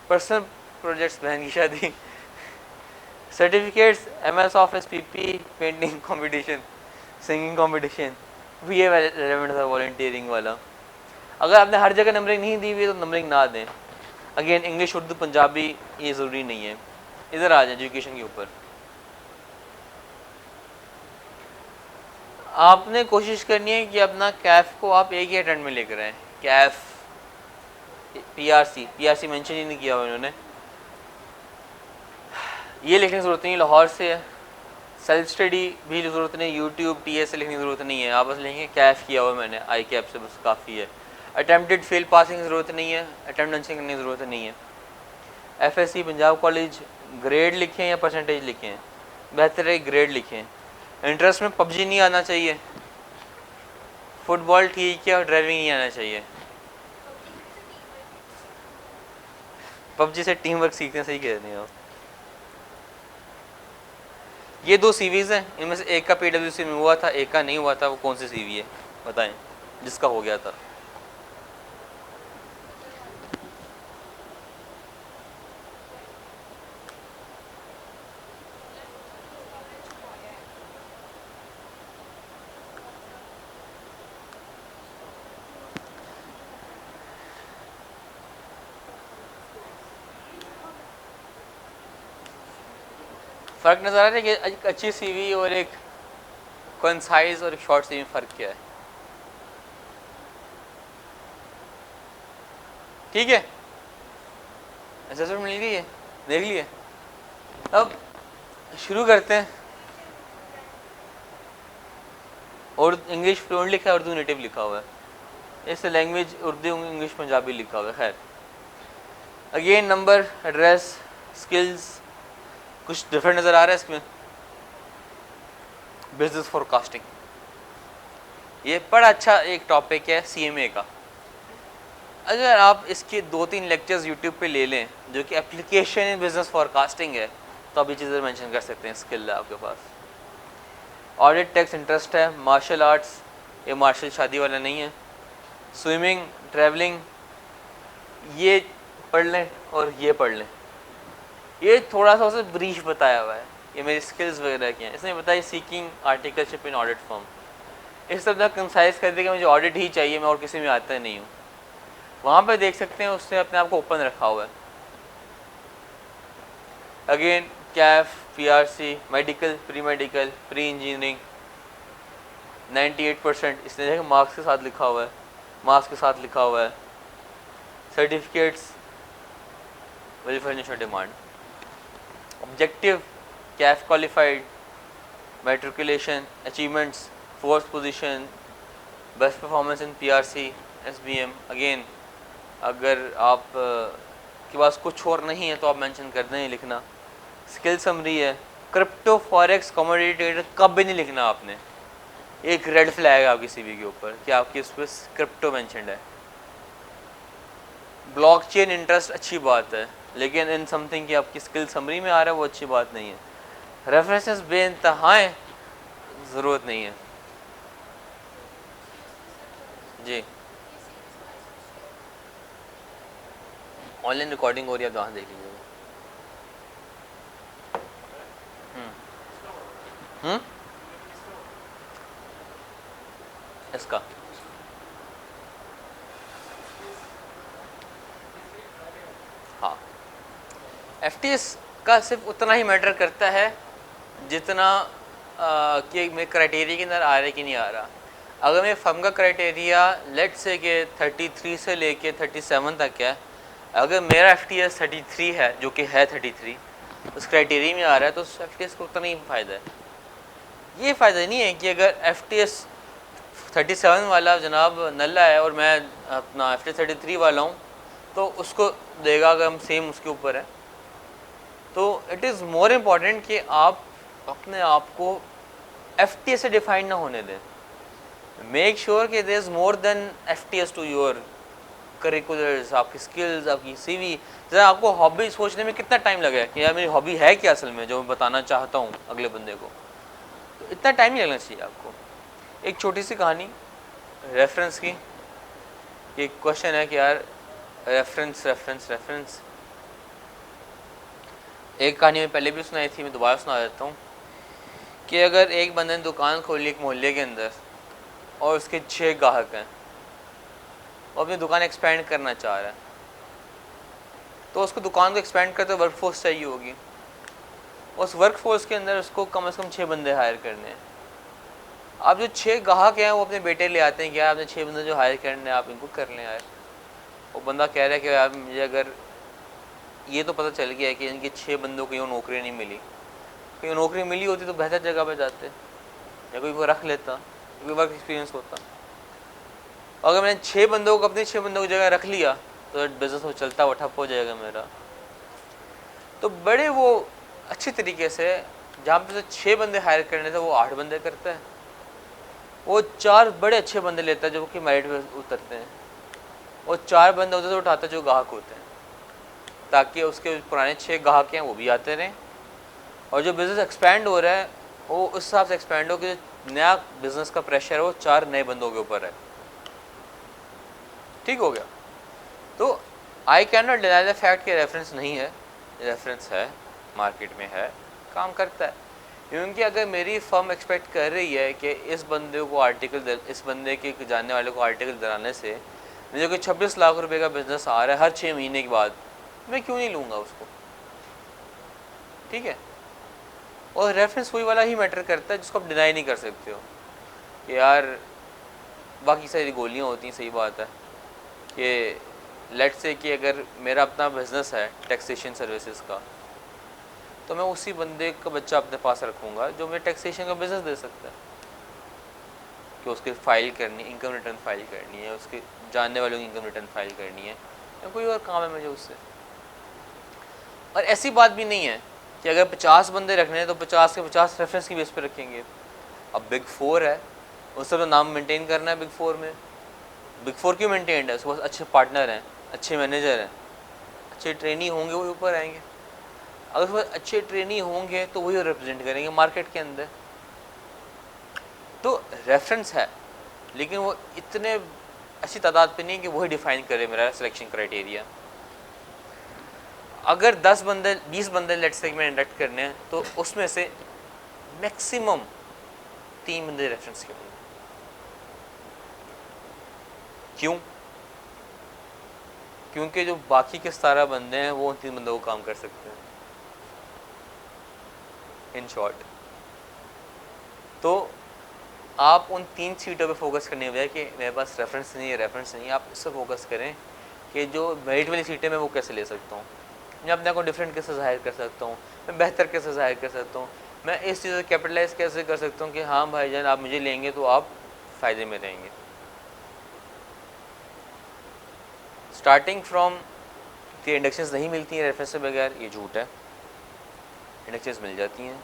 पर्सनल प्रोजेक्ट्स, बहन की शादी, certificates, MS office, PP, painting competition, singing competition, भी ये रेलेवेंट था, वॉलंटियरिंग वाला। अगर आपने हर जगह नंबरिंग नहीं दी हुई है तो नंबरिंग ना दें। अगेन इंग्लिश, उर्दू, पंजाबी ये ज़रूरी नहीं है। इधर आ जाए एजुकेशन के ऊपर। आपने कोशिश करनी है कि अपना कैफ को आप एक ही अटेम्प्ट में लेकर आए। कैफ, PRC मेंशन ही नहीं किया हुआ इन्होंने, ये लिखने की ज़रूरत नहीं, लाहौर से है। सेल्फ स्टडी भी ज़रूरत नहीं, यूट्यूब TS से लिखने की ज़रूरत नहीं है। आप बस लिखेंगे कैफ किया हुआ मैंने ICAP से, बस काफ़ी है। अटेम्प्टेड फेल पासिंग की ज़रूरत नहीं है, अटेम्प्ट आंसर करने की ज़रूरत नहीं है। FSC पंजाब कॉलेज, ग्रेड लिखें या परसेंटेज लिखें, बेहतर है ग्रेड लिखें। इंटरेस्ट में PUBG नहीं आना चाहिए, फुटबॉल ठीक है, और ड्राइविंग नहीं आना चाहिए। PUBG से टीम वर्क सीखने से ही कह रहे हैं आप। ये 2 CVs हैं, इनमें से एक का PWC में हुआ था, एक का नहीं हुआ था। वो कौन सी CV है बताएं जिसका हो गया था? फ़र्क नज़र आ रहा है कि एक अच्छी CV और एक कंसाइज और एक शॉर्ट CV में फ़र्क क्या है? ठीक है, असेसमेंट मिल गई है, देख लिए। अब शुरू करते हैं। और इंग्लिश फ्लुएंट लिखा है, उर्दू नेटिव लिखा हुआ है। इस लैंग्वेज उर्दू, इंग्लिश, पंजाबी लिखा हुआ है। खैर, अगेन नंबर, एड्रेस, स्किल्स, कुछ डिफरेंट नज़र आ रहा है इसमें। बिजनेस फोरकास्टिंग, ये बड़ा अच्छा एक टॉपिक है CMA का। अगर आप इसके 2-3 लेक्चर्स यूट्यूब पे ले लें जो कि एप्लीकेशन इन बिजनेस फोरकास्टिंग है, तो आप ये चीज़ें मेंशन कर सकते हैं, स्किल है आपके पास। ऑडिट टैक्स इंटरेस्ट है, मार्शल आर्ट्स, ये मार्शल शादी वाला नहीं है। स्विमिंग, ट्रैवलिंग, ये पढ़ लें और ये पढ़ लें। ये थोड़ा सा उसे ब्रीफ बताया हुआ है, ये मेरी स्किल्स वगैरह की हैं। इसने बताया सीकिंग आर्टिकलशिप इन ऑडिट फॉर्म, इस तरह कंसाइज कर देगा मुझे ऑडिट ही चाहिए, मैं और किसी में आता नहीं हूँ। वहाँ पे देख सकते हैं उसने अपने आप को ओपन रखा हुआ है। Again Kaif, PRC, medical, pre medical, pre engineering, 98% इसने देखा मार्क्स के साथ लिखा हुआ है, मार्क्स के साथ लिखा हुआ है। Certificates, welfare national demand, objective Kaif qualified, matriculation, achievements, fourth position, best performance in PRC, SBM. Again अगर आप के पास कुछ और नहीं है तो आप मेंशन कर दें, लिखना. स्किल समरी है, क्रिप्टो फॉरेक्स कमोडिटी ट्रेडर कभी नहीं लिखना आपने. एक रेड फ्लैग है आपकी सीवी के ऊपर कि आपकी उस पर क्रिप्टो मेंशनड है. ब्लॉकचेन इंटरेस्ट अच्छी बात है, लेकिन इन समथिंग की आपकी स्किल समरी में आ रहा है वो अच्छी बात नहीं है. रेफरेंसेस बेइंतहाएं ज़रूरत नहीं है. जी ऑनलाइन रिकॉर्डिंग हो रही है, आप वहाँ देख लीजिए. इसका हाँ, FTS का सिर्फ उतना ही मैटर करता है जितना कि मैं क्राइटेरिया के अंदर आ रहा है कि नहीं आ रहा. अगर मैं फर्म का क्राइटेरिया लेट से कि 33 से लेके 37 तक है, अगर मेरा FTS 33 है जो कि है 33 उस क्राइटेरिया में आ रहा है तो FTS को उतना ही फ़ायदा है. ये फ़ायदा नहीं है कि अगर FTS 37 वाला जनाब नल्ला है और मैं अपना FTS 33 वाला हूँ तो उसको देगा अगर हम सेम उसके ऊपर है. तो इट इज़ मोर इम्पॉर्टेंट कि आप अपने आप को FTS से डिफाइन ना होने दें. मेक श्योर कि there is more than FTS to your curriculars, आपकी स्किल्स, आपकी CV. ज़रा आपको हॉबी सोचने में कितना टाइम लगे कि यार मेरी हॉबी है क्या असल में जो मैं बताना चाहता हूँ अगले बंदे को, तो इतना टाइम नहीं लगना चाहिए आपको. एक छोटी सी कहानी रेफरेंस की. एक क्वेश्चन है कि यार रेफरेंस रेफरेंस रेफरेंस. एक कहानी में पहले भी सुनाई थी, मैं दोबारा सुना देता हूँ कि अगर एक बंदे ने दुकान खोली एक मोहल्ले के अंदर और उसके 6 ग्राहक हैं और अपनी दुकान एक्सपेंड करना चाह रहा है, तो उसको दुकान को एक्सपेंड करते वर्कफोर्स चाहिए होगी. उस वर्कफोर्स के अंदर उसको कम से कम 6 बंदे हायर करने हैं. आप जो 6 ग्राहक हैं वो अपने बेटे ले आते हैं कि यार आपने 6 बंदे जो हायर करने हैं आप इनको कर लें यार. वो बंदा कह रहा है कि यार मुझे अगर ये तो पता चल गया है कि इनके 6 बंदों को यूँ नौकरी नहीं मिली, कहीं नौकरी मिली होती तो बेहतर जगह पे जाते या कोई वो रख लेता, कोई वर्क एक्सपीरियंस होता. अगर मैंने 6 बंदों को अपने 6 बंदों की जगह रख लिया तो बिज़नेस वो चलता हुआ ठप हो जाएगा मेरा. तो बड़े वो अच्छी तरीके से जहाँ पे 6 बंदे हायर करने थे वो 8 बंदे करता है. वो 4 बड़े अच्छे बंदे लेता है जो कि मेरिट पे उतरते हैं, और 4 बंदे उधर से उठाता है जो ग्राहक होते हैं, ताकि उसके पुराने 6 ग्राहक हैं वो भी आते रहें और जो बिज़नेस एक्सपैंड हो रहा है वो उस हिसाब से एक्सपैंड हो कि जो नया बिज़नेस का प्रेशर है वो 4 नए बंदों के ऊपर है. ठीक हो गया. तो I can not deny the fact कि रेफरेंस नहीं है, रेफरेंस है, मार्केट में है, काम करता है. क्योंकि अगर मेरी फर्म एक्सपेक्ट कर रही है कि इस बंदे को आर्टिकल, इस बंदे के जानने वाले को आर्टिकल दिलाने से मुझे कोई 26 लाख रुपए का बिजनेस आ रहा है हर 6 महीने के बाद, मैं क्यों नहीं लूँगा उसको. ठीक है. और रेफरेंस वही वाला ही मैटर करता है जिसको आप डिनाई नहीं कर सकते हो कि यार बाकी सारी गोलियाँ होती हैं. सही बात है कि लेट से कि अगर मेरा अपना बिजनेस है टैक्सेशन सर्विसेज का, तो मैं उसी बंदे का बच्चा अपने पास रखूँगा जो मैं टैक्सेशन का बिज़नेस दे सकता है कि उसकी फ़ाइल करनी, इनकम रिटर्न फाइल करनी है, उसके जानने वालों की इनकम रिटर्न फाइल करनी है, या कोई और काम है मुझे उससे. और ऐसी बात भी नहीं है कि अगर 50 बंदे रखने हैं तो 50 के 50 रेफरेंस की बेस पे रखेंगे. अब बिग 4 है, उससे तो नाम मेंटेन करना है. बिग 4 में बिग 4 क्यों मेंटेन्ड है? उसके पास अच्छे पार्टनर हैं, अच्छे मैनेजर हैं, अच्छे ट्रेनी होंगे, वो ऊपर आएंगे. अगर उसके पास अच्छे ट्रेनी होंगे तो वही रिप्रेजेंट करेंगे मार्केट के अंदर. तो रेफरेंस है, लेकिन वो इतने अच्छी तादाद पे नहीं कि वही डिफाइन करे मेरा सिलेक्शन क्राइटेरिया. अगर 10 बंदे 20 बंदे लेट से में इंडक्ट करने हैं तो उसमें से मैक्सिमम 3 बंदे रेफरेंस के होंगे. क्यों? क्योंकि जो बाकी के 17 बंदे हैं वो उन 3 बंदों को काम कर सकते हैं. इन शॉर्ट, तो आप उन 3 सीटों पे फोकस करने हुए कि मेरे पास रेफरेंस नहीं है, रेफरेंस नहीं है. आप इस पर फोकस करें कि जो मेरिट वाली सीटें मैं वो कैसे ले सकता हूँ. मैं अपने आप को डिफरेंट कैसे ज़ाहिर कर सकता हूँ, मैं बेहतर कैसे ज़ाहिर कर सकता हूँ, मैं इस चीज़ को कैपिटलाइज कैसे कर सकता हूँ कि हाँ भाईजान आप मुझे लेंगे तो आप फ़ायदे में रहेंगे। स्टार्टिंग फ्रॉम कि इंडक्शंस नहीं मिलती हैं रेफरेंस से बगैर, ये झूठ है। इंडक्शंस मिल जाती हैं।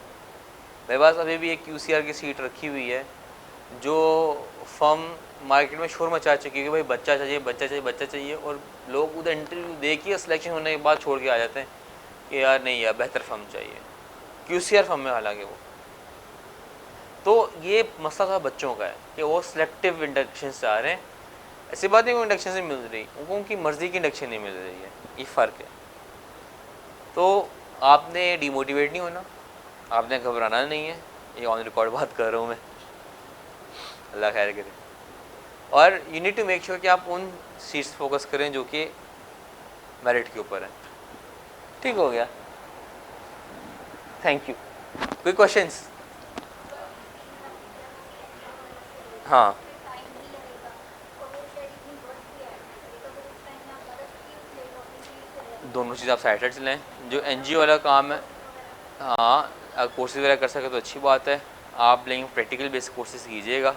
मेरे पास अभी भी एक QCR की सीट रखी हुई है जो फर्म मार्केट में शोर मचा चुकी है कि भाई बच्चा चाहिए बच्चा चाहिए बच्चा चाहिए, और लोग उधर इंटरव्यू दे के सिलेक्शन होने के बाद छोड़ के आ जाते हैं कि यार नहीं यार बेहतर फर्म चाहिए, QCR फर्म में हालांकि वो। तो ये मसला था बच्चों का है कि वो सिलेक्टिव इंडक्शन से आ रहे हैं। ऐसी बात नहीं, वो इंडक्शन से मिल रही, उनको उनकी मर्ज़ी की इंडक्शन नहीं मिल रही है, ये फ़र्क है। तो आपने डिमोटिवेट नहीं होना, आपने घबराना नहीं है, ये ऑन रिकॉर्ड बात कर रहा हूँ मैं, अल्लाह खैर करे। और you need to make sure कि आप उन सीट्स फोकस करें जो कि मेरिट के ऊपर है। ठीक हो गया, थैंक यू। कोई क्वेश्चंस? हाँ, दोनों चीज़ आप साइड से लें। जो NGO वाला काम है, हाँ अगर कोर्सेज वगैरह कर सके तो अच्छी बात है, आप लेकिन प्रैक्टिकल बेसिक कोर्सेज कीजिएगा।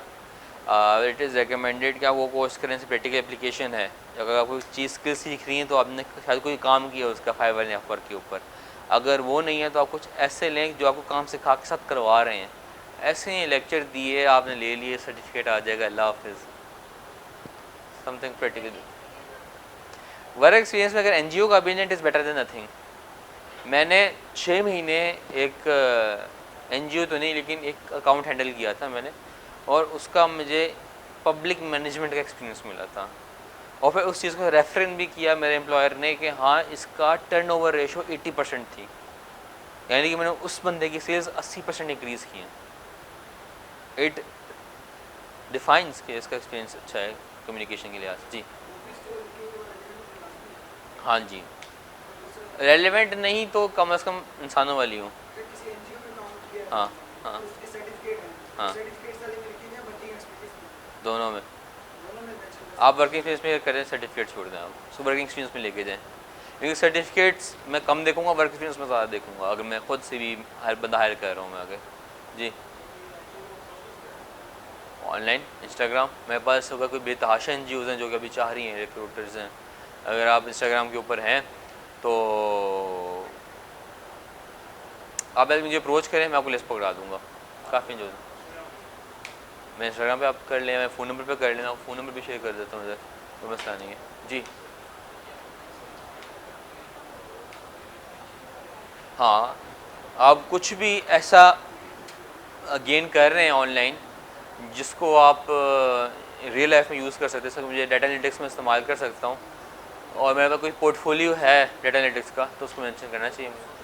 इट इज़ रिकमेंडेड कि आप वो कोर्स करें से प्रैक्टिकल एप्लीकेशन है। अगर आप कोई चीज़ स्किल सीख रही हैं तो आपने शायद कोई काम किया उसका फाइवर या अपवर्क के ऊपर, अगर वो नहीं है तो आप कुछ ऐसे लें जो आपको काम सिखा के साथ करवा रहे हैं। ऐसे ही लेक्चर दिए आपने ले लिए, सर्टिफिकेट आ जाएगा, अल्लाह हाफिज़। समथिंग प्रैक्टिकल वर्क एक्सपीरियंस में अगर NGO का business is better than nothing. मैंने 6 महीने एक NGO तो नहीं लेकिन एक अकाउंट हैंडल किया था मैंने, और उसका मुझे पब्लिक मैनेजमेंट का एक्सपीरियंस मिला था। और फिर उस चीज़ को रेफरेंस भी किया मेरे एम्प्लॉयर ने कि हाँ इसका टर्नओवर रेशो 80% थी, यानी कि मैंने उस बंदे की सेल्स 80% इंक्रीज़ की हैं। इट डिफाइंस कि इसका एक्सपीरियंस अच्छा है कम्युनिकेशन के लिहाज। जी हाँ जी, रेलेवेंट नहीं तो कम से कम इंसानों वाली हूँ। हाँ हाँ हाँ, दोनों में। आप वर्किंग एक्सपीरियंस में करें, सर्टिफिकेट छोड़ दें, आप उसको वर्किंग एक्सपीरियंस में लेके जाएँ, क्योंकि सर्टिफिकेट्स मैं कम देखूंगा, वर्क एक्सपीरियंस में ज़्यादा देखूंगा अगर मैं खुद से भी हर बंदा हायर कर रहा हूँ मैं आगे। जी ऑनलाइन इंस्टाग्राम, मेरे पास होगा कोई बेतहाशा NGOs हैं जो कि अभी चाह रही हैं, रिक्रूटर्स हैं। अगर आप इंस्टाग्राम के ऊपर हैं तो आप मुझे अप्रोच करें, मैं आपको लिस्ट पकड़ा दूँगा। काफ़ी NGOs हैं, मैं इंस्टाग्राम पे आप कर लें, मैं फ़ोन नंबर पे कर लेना, फ़ोन नंबर भी शेयर कर देता हूँ इधर, कोई मसला नहीं है। जी हाँ, आप कुछ भी ऐसा गेन कर रहे हैं ऑनलाइन जिसको आप रियल लाइफ में यूज़ कर सकते हैं। सर मुझे डाटा एनालिटिक्स में इस्तेमाल कर सकता हूँ और मेरे पास कोई पोर्टफोलियो है डाटा एनालिटिक्स का तो उसको मेंशन करना चाहिए मुझे।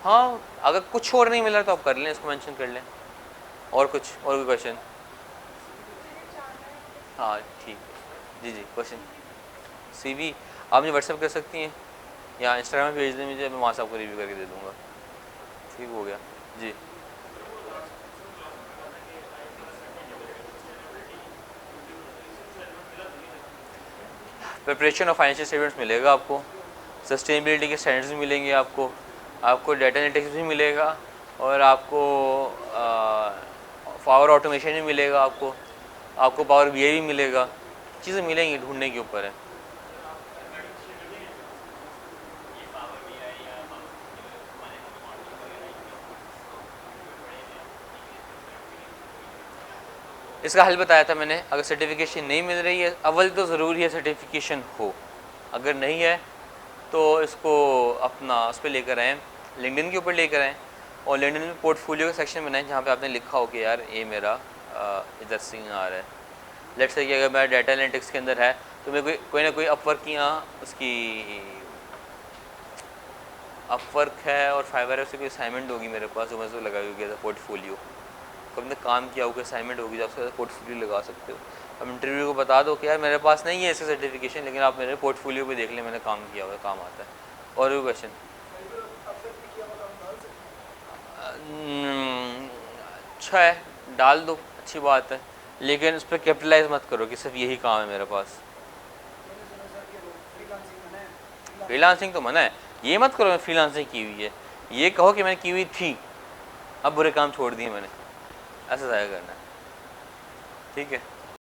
हाँ, अगर कुछ और नहीं मिल रहा तो आप कर लें, इसको मेंशन कर लें। और कुछ और कोई क्वेश्चन? हाँ ठीक है, जी जी क्वेश्चन। CV आप मुझे व्हाट्सएप कर सकती हैं या इंस्टाग्राम में भेज दें मुझे, मैं वहाँ से आपको रिव्यू करके दे दूँगा। ठीक हो गया जी। प्रिपरेशन ऑफ फाइनेंशियल स्टेटमेंट्स मिलेगा आपको, सस्टेनेबिलिटी के स्टैंडर्ड्स भी मिलेंगे आपको, आपको डाटा एनालिटिक्स भी मिलेगा, और आपको पावर ऑटोमेशन भी मिलेगा, आपको पावर BI भी मिलेगा। चीज़ें मिलेंगी, ढूंढने के ऊपर है। इसका हल बताया था मैंने। अगर सर्टिफिकेशन नहीं मिल रही है, अव्वल तो ज़रूरी है सर्टिफिकेशन हो, अगर नहीं है तो इसको अपना उस पर लेकर आएँ, लिंक्डइन के ऊपर लेकर आएँ, और लिंक्डइन में पोर्टफोलियो का सेक्शन बनाएं जहाँ पे आपने लिखा हो कि यार ये मेरा इधर से आ रहा है। लेट्स से कि अगर मेरा डाटा एनालिटिक्स के अंदर है तो मैं कोई ना कोई अपवर्क या उसकी अपवर्क है और फाइवर है, उससे कोई असाइनमेंट होगी मेरे पास जो मैं उसको लगा गया था पोर्टफोलियो, तो अपने काम किया होगा असाइनमेंट होगी जो आपसे पोर्टफोलियो लगा सकते हो। अब इंटरव्यू को बता दो कि यार मेरे पास नहीं है इसका सर्टिफिकेशन, लेकिन आप मेरे पोर्टफोलियो पे देख लें मैंने काम किया हुआ, काम आता है। और भी क्वेश्चन? अच्छा है, डाल दो, अच्छी बात है, लेकिन उस पर कैपिटलाइज मत करो कि सिर्फ यही काम है मेरे पास। फ्रीलांसिंग तो मना है, ये मत करो मैं फ्रीलांसिंग की हुई है, ये कहो कि मैंने की हुई थी, अब बुरे काम छोड़ दिए मैंने, ऐसा ज़ाया करना है, ठीक है।